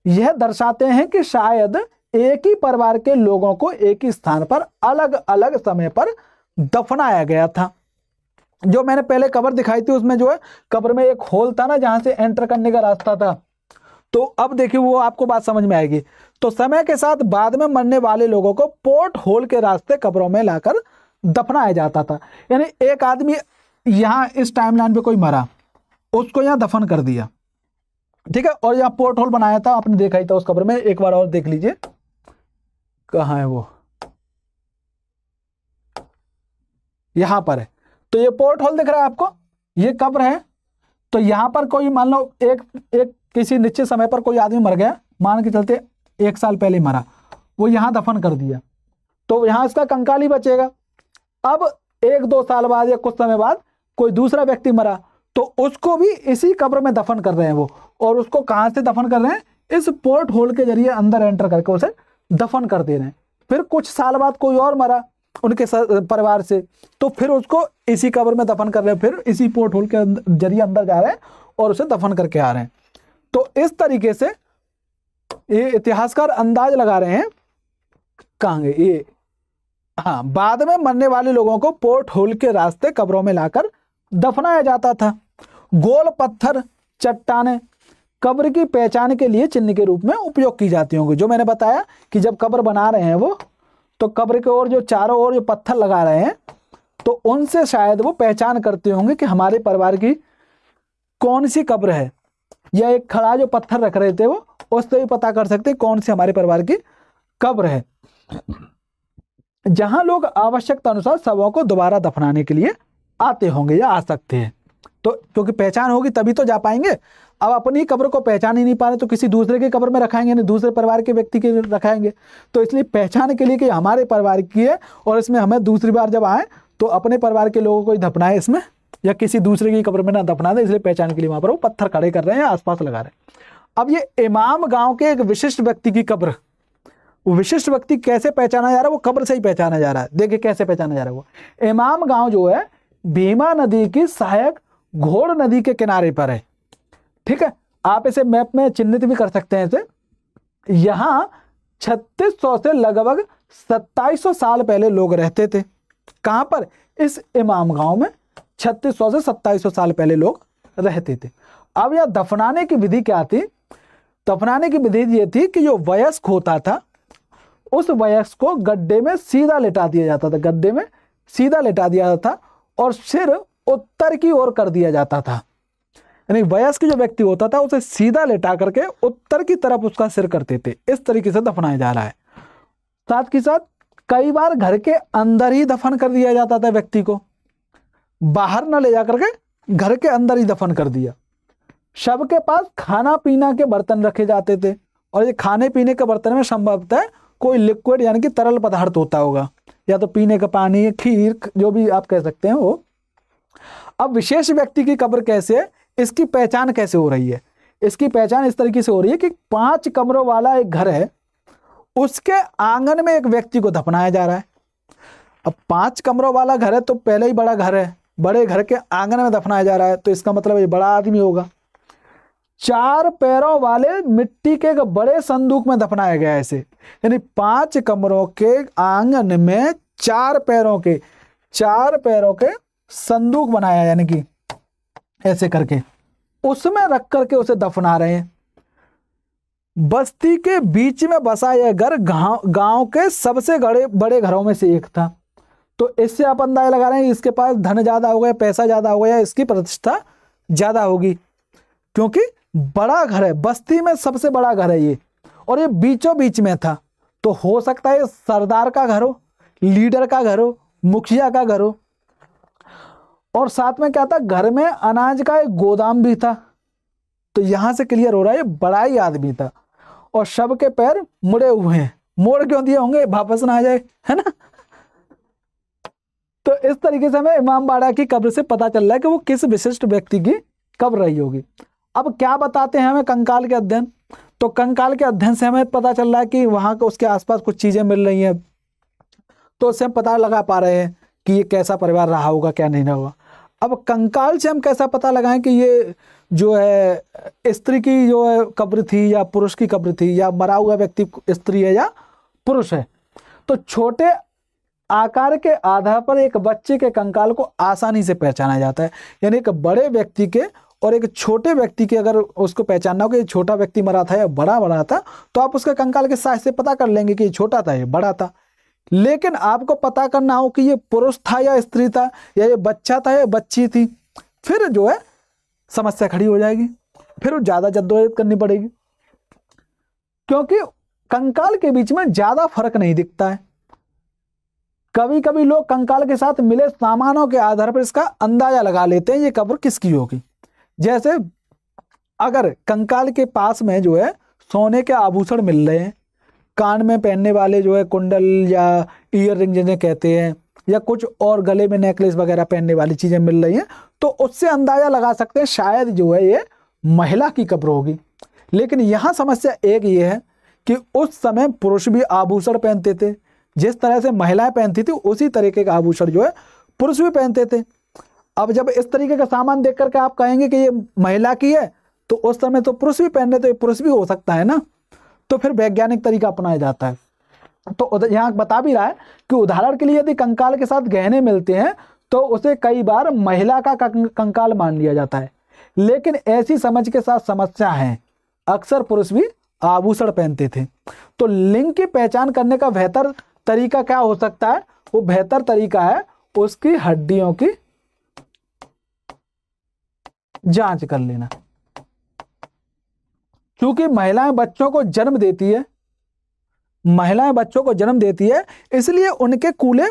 यह दर्शाते हैं कि शायद एक ही परिवार के लोगों को एक ही स्थान पर अलग अलग समय पर दफनाया गया था। जो मैंने पहले कब्र दिखाई थी उसमें जो है कब्र में एक होल था ना जहां से एंटर करने का रास्ता था, तो अब देखिए वो आपको बात समझ में आएगी। तो समय के साथ बाद में मरने वाले लोगों को पोर्ट होल के रास्ते कब्रों में लाकर दफनाया जाता था। यानी एक आदमी यहाँ इस टाइमलाइन पे कोई मरा, उसको यहाँ दफन कर दिया, ठीक है, और यहाँ पोर्ट होल बनाया था, आपने देखा ही था उस कब्र में। एक बार और देख लीजिए कहाँ है वो, यहां पर है। तो ये पोर्ट होल दिख रहा है आपको, ये कब्र है। तो यहां पर कोई मान लो एक किसी निश्चित समय पर कोई आदमी मर गया, मान के चलते 1 साल पहले मरा, वो यहां दफन कर दिया, तो यहां इसका कंकाल ही बचेगा। अब 1-2 साल बाद या कुछ समय बाद कोई दूसरा व्यक्ति मरा, तो उसको भी इसी कब्र में दफन कर रहे हैं वो, और उसको कहां से दफन कर रहे हैं? इस पोर्ट होल के जरिए अंदर एंटर करके उसे दफन कर दे रहे हैं। फिर कुछ साल बाद कोई और मरा उनके परिवार से, तो फिर उसको इसी कब्र में दफन कर रहे हैं, फिर इसी पोर्ट होल के जरिए अंदर जा रहे हैं और उसे दफन करके आ रहे हैं। तो इस तरीके से ये इतिहासकार अंदाज लगा रहे हैं, कहांगे ये, हाँ, बाद में मरने वाले लोगों को पोर्ट होल के रास्ते कब्रों में लाकर दफनाया जाता था। गोल पत्थर चट्टाने कब्र की पहचान के लिए चिन्ह के रूप में उपयोग की जाती होंगी। जो मैंने बताया कि जब कब्र बना रहे हैं वो, तो कब्र के ओर जो चारों ओर जो पत्थर लगा रहे हैं, तो उनसे शायद वो पहचान करते होंगे कि हमारे परिवार की कौन सी कब्र है, या एक खड़ा जो पत्थर रख रहे थे वो, उससे भी पता कर सकते हैं कौन सी हमारे परिवार की कब्र है, जहां लोग आवश्यकता अनुसार शवों को दोबारा दफनाने के लिए आते होंगे या आ सकते हैं। तो क्योंकि पहचान होगी तभी तो जा पाएंगे। अब अपनी कब्र को पहचान ही नहीं पा रहे तो किसी दूसरे की कब्र में रखाएंगे, नहीं दूसरे परिवार के व्यक्ति के रखाएंगे। तो इसलिए पहचान के लिए कि हमारे परिवार की है और इसमें हमें दूसरी बार जब आए तो अपने परिवार के लोगों को ही दफनाए इसमें, या किसी दूसरे की कब्र में ना दफना दे, इसलिए पहचान के लिए वहां पर वो पत्थर खड़े कर रहे हैं, आसपास लगा रहे हैं। अब ये इमाम गांव के एक विशिष्ट व्यक्ति की कब्र, वो विशिष्ट व्यक्ति कैसे पहचाना जा रहा है, वो कब्र से ही पहचाना जा रहा है। देखिए कैसे पहचाना जा रहा है। वो इमाम गांव जो है भीमा नदी की सहायक घोड़ नदी के किनारे पर है। ठीक है, आप इसे मैप में चिन्हित भी कर सकते हैं इसे। यहां 3600 से लगभग 2700 साल पहले लोग रहते थे। कहां पर? इस इमाम गांव में 3600 से 2700 साल पहले लोग रहते थे। अब यह दफनाने की विधि क्या थी? दफनाने की विधि ये थी कि जो वयस्क होता था उस वयस्क को गड्ढे में सीधा लिटा दिया जाता था, गड्ढे में सीधा लिटा दिया जाता था और सिर उत्तर की ओर कर दिया जाता था। यानी वयस्क जो व्यक्ति होता था उसे सीधा लिटा करके उत्तर की तरफ उसका सिर करते थे। इस तरीके से दफनाया जा रहा है। साथ ही साथ कई बार घर के अंदर ही दफन कर दिया जाता था व्यक्ति को, बाहर न ले जाकर के घर के अंदर ही दफन कर दिया। शव के पास खाना पीना के बर्तन रखे जाते थे और ये खाने पीने के बर्तन में संभवतः कोई लिक्विड यानी कि तरल पदार्थ होता होगा, या तो पीने का पानी, खीर, जो भी आप कह सकते हैं वो। अब विशेष व्यक्ति की कब्र कैसे है, इसकी पहचान कैसे हो रही है? इसकी पहचान इस तरीके से हो रही है कि 5 कमरों वाला एक घर है, उसके आंगन में एक व्यक्ति को दफनाया जा रहा है। अब 5 कमरों वाला घर है तो पहले ही बड़ा घर है, बड़े घर के आंगन में दफनाया जा रहा है तो इसका मतलब ये बड़ा आदमी होगा। 4 पैरों वाले मिट्टी के एक बड़े संदूक में दफनाया गया है इसे। यानी 5 कमरों के आंगन में 4 पैरों के संदूक बनाया, यानी कि ऐसे करके उसमें रख करके उसे दफना रहे हैं। बस्ती के बीच में बसा यह घर गांव के सबसे बड़े घरों में से एक था। तो इससे आप अंदाजा लगा रहे हैं इसके पास धन ज्यादा होगा, पैसा ज्यादा होगा, या इसकी प्रतिष्ठा ज्यादा होगी, क्योंकि बड़ा घर है, बस्ती में सबसे बड़ा घर है ये, और ये बीचों बीच में था। तो हो सकता है सरदार का घर हो, लीडर का घर हो, मुखिया का घर हो। और साथ में क्या था, घर में अनाज का एक गोदाम भी था। तो यहां से क्लियर हो रहा है ये बड़ा ही आदमी था। और शव के पैर मुड़े हुए हैं, मोड़ क्यों दिए होंगे, वापस ना आ जाए, है ना। तो इस तरीके से हमें इमामबाड़ा की कब्र से पता चल रहा है कि वो किस विशिष्ट व्यक्ति की कब्र रही होगी। अब क्या बताते हैं हमें कंकाल के अध्ययन? तो कंकाल के अध्ययन से हमें पता चल रहा है कि वहां के उसके आसपास कुछ चीजें मिल रही हैं, तो उससे हम पता लगा पा रहे हैं कि ये कैसा परिवार रहा होगा, क्या नहीं रहा होगा। अब कंकाल से हम कैसा पता लगाएं कि ये जो है स्त्री की जो है कब्र थी या पुरुष की कब्र थी, या मरा हुआ व्यक्ति स्त्री है या पुरुष है? तो छोटे आकार के आधार पर एक बच्चे के कंकाल को आसानी से पहचाना जाता है। यानी एक बड़े व्यक्ति के और एक छोटे व्यक्ति के अगर उसको पहचानना हो कि छोटा व्यक्ति मरा था या बड़ा था, तो आप उसके कंकाल के साइज से पता कर लेंगे कि ये छोटा था, ये बड़ा था। लेकिन आपको पता करना हो कि ये पुरुष था या स्त्री था, या ये बच्चा था या बच्ची थी, फिर जो है समस्या खड़ी हो जाएगी, फिर ज्यादा जद्दोजहद करनी पड़ेगी, क्योंकि कंकाल के बीच में ज्यादा फर्क नहीं दिखता है। कभी कभी लोग कंकाल के साथ मिले सामानों के आधार पर इसका अंदाजा लगा लेते हैं ये कब्र किसकी होगी। जैसे अगर कंकाल के पास में जो है सोने के आभूषण मिल रहे हैं, कान में पहनने वाले जो है कुंडल या ईयर रिंग जिन्हें कहते हैं, या कुछ और गले में नेकलेस वगैरह पहनने वाली चीजें मिल रही हैं, तो उससे अंदाजा लगा सकते हैं शायद जो है ये महिला की कब्र होगी। लेकिन यहाँ समस्या एक ये है कि उस समय पुरुष भी आभूषण पहनते थे, जिस तरह से महिलाएं पहनती थी उसी तरीके का आभूषण जो है पुरुष भी पहनते थे। अब जब इस तरीके का सामान देख करके आप कहेंगे कि ये महिला की है, तो उस समय तो पुरुष भी पहनने, तो ये पुरुष भी हो सकता है ना। तो फिर वैज्ञानिक तरीका अपनाया जाता है। तो यहाँ बता भी रहा है कि उदाहरण के लिए यदि कंकाल के साथ गहने मिलते हैं तो उसे कई बार महिला का कंकाल मान लिया जाता है। लेकिन ऐसी समझ के साथ समस्या है, अक्सर पुरुष भी आभूषण पहनते थे। तो लिंग की पहचान करने का बेहतर तरीका क्या हो सकता है? वो बेहतर तरीका है उसकी हड्डियों की जांच कर लेना। क्योंकि महिलाएं बच्चों को जन्म देती है, इसलिए उनके कूले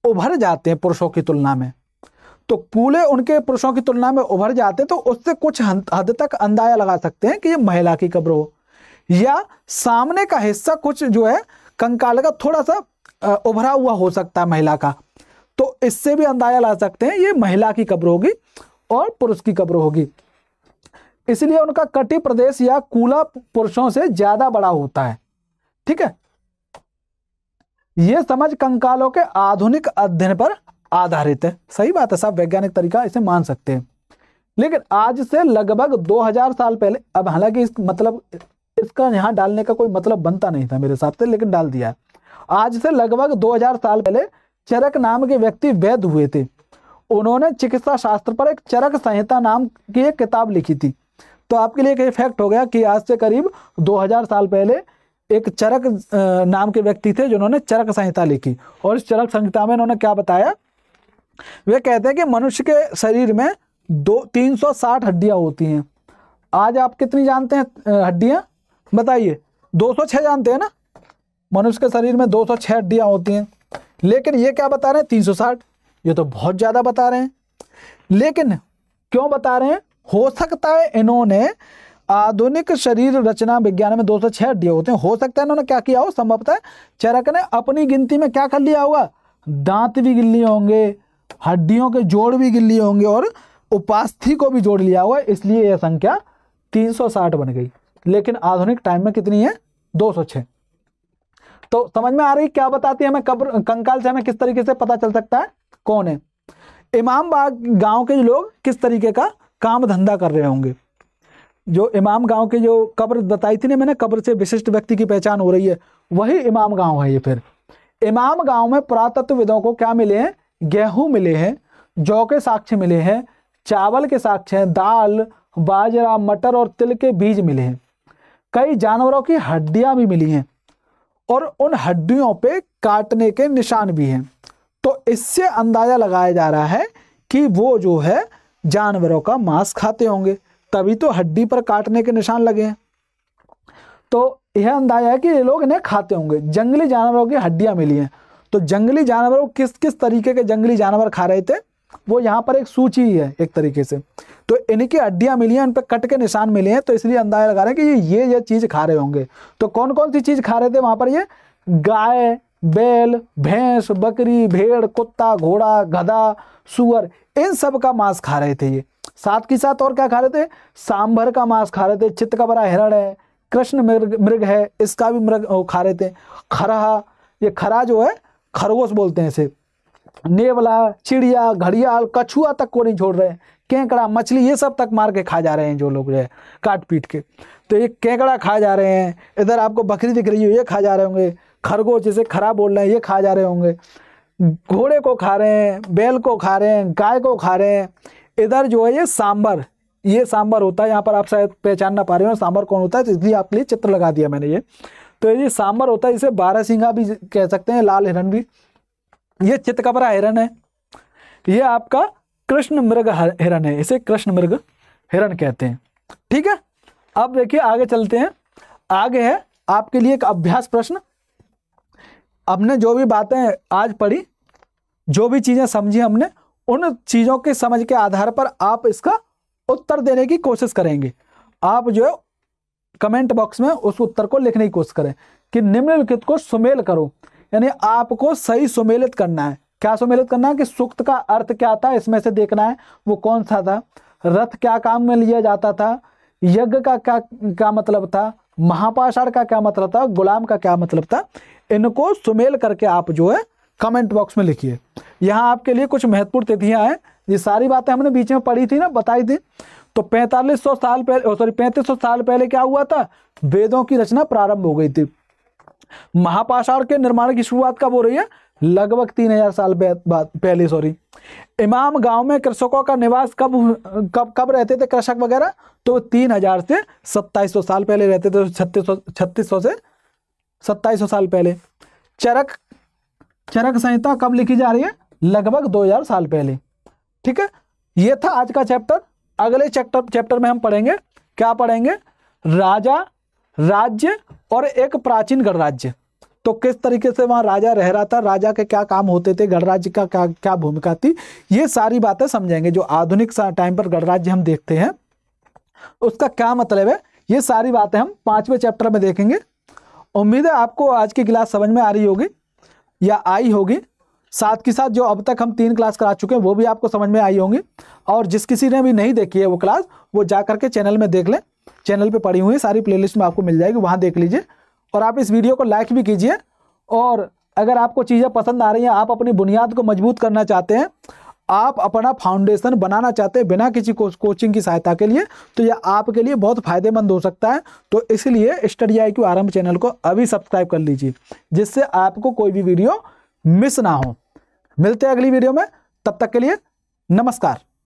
उभर जाते हैं पुरुषों की तुलना में। तो कूले उनके पुरुषों की तुलना में उभर जाते हैं, तो उससे कुछ हद तक अंदाजा लगा सकते हैं कि ये महिला की कब्र हो, या सामने का हिस्सा कुछ जो है कंकाल का थोड़ा सा उभरा हुआ हो सकता है महिला का, तो इससे भी अंदाजा ला सकते हैं ये महिला की कब्र होगी और पुरुष की कब्र होगी। इसलिए उनका कटी प्रदेश या कूला पुरुषों से ज्यादा बड़ा होता है। ठीक है, यह समझ कंकालों के आधुनिक अध्ययन पर आधारित है। सही बात है साहब, वैज्ञानिक तरीका इसे मान सकते हैं। लेकिन आज से लगभग 2000 साल पहले, अब हालांकि इस मतलब इसका यहाँ डालने का कोई मतलब बनता नहीं था मेरे हिसाब से, लेकिन डाल दिया है। आज से लगभग 2000 साल पहले चरक नाम के व्यक्ति वैद्य हुए थे। उन्होंने चिकित्सा शास्त्र पर एक चरक संहिता नाम की एक किताब लिखी थी। तो आपके लिए एक फैक्ट हो गया कि आज से करीब 2000 साल पहले एक चरक नाम के व्यक्ति थे जिन्होंने चरक संहिता लिखी। और इस चरक संहिता में उन्होंने क्या बताया, वे कहते हैं कि मनुष्य के शरीर में 360 हड्डियां होती हैं। आज आप कितनी जानते हैं हड्डियां, बताइए? 206 जानते हैं ना, मनुष्य के शरीर में 206 हड्डियां होती हैं। लेकिन ये क्या बता रहे हैं, 360। ये तो बहुत ज्यादा बता रहे हैं। लेकिन क्यों बता रहे हैं? हो सकता है इन्होंने आधुनिक शरीर रचना विज्ञान में 206 हड्डियां होते हैं, हो सकता है इन्होंने क्या किया हो, संभवतः चरक ने अपनी गिनती में क्या कर लिया होगा, दांत भी गिन लिए होंगे, हड्डियों के जोड़ भी गिन लिए होंगे और उपास्थि को भी जोड़ लिया होगा, इसलिए यह संख्या 360 बन गई। लेकिन आधुनिक टाइम में कितनी है, 206। तो समझ में आ रही क्या बताती है हमें, कब्र कंकाल से हमें किस तरीके से पता चल सकता है कौन है। इमामबाग गांव के लोग किस तरीके का काम धंधा कर रहे होंगे। जो इमाम गांव के जो कब्र बताई थी ना मैंने, कब्र से विशिष्ट व्यक्ति की पहचान हो रही है, वही इमाम गांव है ये। फिर इमाम गांव में पुरातत्वविदों को क्या मिले हैं, गेहूं मिले हैं, जौ के साक्ष्य मिले हैं, चावल के साक्ष्य हैं, दाल, बाजरा, मटर और तिल के बीज मिले हैं। कई जानवरों की हड्डियां भी मिली हैं और उन हड्डियों पे काटने के निशान भी हैं। तो इससे अंदाजा लगाया जा रहा है कि वो जो है जानवरों का मांस खाते होंगे, तभी तो हड्डी पर काटने के निशान लगे हैं। तो यह अंदाजा है कि ये लोग इन्हें खाते होंगे। जंगली जानवरों की हड्डियां मिली हैं। तो जंगली जानवरों किस किस तरीके के जंगली जानवर खा रहे थे, वो यहाँ पर एक सूची है एक तरीके से। तो इनकी हड्डियां मिली हैं, उन पर कट के निशान मिले हैं, तो इसलिए अंदाजा लगा रहे हैं कि ये चीज खा रहे होंगे। तो कौन कौन सी चीज खा रहे थे वहां पर, ये गाय, बैल, भैंस, बकरी, भेड़, कुत्ता, घोड़ा, गधा, सुअर, इन सब का मांस खा रहे थे ये। साथ के साथ और क्या खा रहे थे, सांभर का मांस खा रहे थे, चितकबरा हिरण है, कृष्ण मृग है, इसका भी मृग खा रहे थे। खरहा, ये खरा जो है खरगोश बोलते हैं इसे, नेवला, चिड़िया, घड़ियाल, कछुआ तक को नहीं छोड़ रहे हैं, केकड़ा, मछली, ये सब तक मार के खा जा रहे हैं जो लोग जो है काट पीट के। तो ये केकड़ा खा जा रहे हैं, इधर आपको बकरी दिख रही है ये खा जा रहे होंगे, खरगोश जिसे खरा बोल रहे हैं ये खा जा रहे होंगे, घोड़े को खा रहे हैं, बैल को खा रहे हैं, गाय को खा रहे हैं। इधर जो है ये सांबर, ये सांबर होता है, यहाँ पर आप शायद पहचान ना पा रहे हो सांबर कौन होता है, इसलिए आपके लिए चित्र लगा दिया मैंने ये। तो ये सांबर होता है, इसे बारहसिंगा भी कह सकते हैं, लाल हिरण भी। ये चितकबरा हिरण है, ये आपका कृष्ण मृग हिरण है, इसे कृष्ण मृग हिरण कहते हैं। ठीक है, अब देखिए आगे चलते हैं। आगे है आपके लिए एक अभ्यास प्रश्न। हमने जो भी बातें आज पढ़ी, जो भी चीजें समझी हमने, उन चीजों के समझ के आधार पर आप इसका उत्तर देने की कोशिश करेंगे। आप जो है कमेंट बॉक्स में उस उत्तर को लिखने की कोशिश करें कि निम्नलिखित को सुमेल करो, यानी आपको सही सुमेलित करना है। क्या सुमेलित करना है कि सूक्त का अर्थ क्या था, इसमें से देखना है वो कौन सा था, रथ क्या काम में लिया जाता था, यज्ञ का क्या मतलब था, महापाषाण का क्या मतलब था, गुलाम का क्या मतलब था। इनको सुमेल करके आप जो है कमेंट बॉक्स में लिखिए। यहाँ आपके लिए कुछ महत्वपूर्ण तिथियां हैं, ये सारी बातें हमने बीच में पढ़ी थी ना, बताई थी। तो 3500 साल पहले, सॉरी 3500 साल पहले क्या हुआ था, वेदों की रचना प्रारंभ हो गई थी। महापाषाण के निर्माण की शुरुआत कब हो रही है, लगभग 3000 साल पहले। सॉरी, इमाम गांव में कृषकों का निवास कब रहते थे कृषक वगैरह, तो 3000 से 2700 साल पहले रहते थे, 3600 से 2700 साल पहले। चरक संहिता कब लिखी जा रही है, लगभग 2000 साल पहले। ठीक है, ये था आज का चैप्टर। अगले चैप्टर में हम पढ़ेंगे, क्या पढ़ेंगे, राजा, राज्य और एक प्राचीन गणराज्य। तो किस तरीके से वहां राजा रह रहा था, राजा के क्या काम होते थे, गणराज्य का क्या भूमिका थी, ये सारी बातें समझेंगे। जो आधुनिक टाइम पर गणराज्य हम देखते हैं उसका क्या मतलब है, ये सारी बातें हम 5वें चैप्टर में देखेंगे। उम्मीद है आपको आज की क्लास समझ में आ रही होगी या आई होगी। साथ के साथ जो अब तक हम 3 क्लास करा चुके हैं वो भी आपको समझ में आई होंगी। और जिस किसी ने भी नहीं देखी है वो क्लास, वो जा करके चैनल में देख ले, चैनल पे पड़ी हुई है, सारी प्लेलिस्ट में आपको मिल जाएगी, वहाँ देख लीजिए। और आप इस वीडियो को लाइक भी कीजिए। और अगर आपको चीज़ें पसंद आ रही हैं, आप अपनी बुनियाद को मजबूत करना चाहते हैं, आप अपना फाउंडेशन बनाना चाहते हैं बिना किसी कोचिंग की सहायता के लिए, तो यह आपके लिए बहुत फायदेमंद हो सकता है। तो इसलिए स्टडी IQ आरंभ चैनल को अभी सब्सक्राइब कर लीजिए, जिससे आपको कोई भी वीडियो मिस ना हो। मिलते हैं अगली वीडियो में, तब तक के लिए नमस्कार।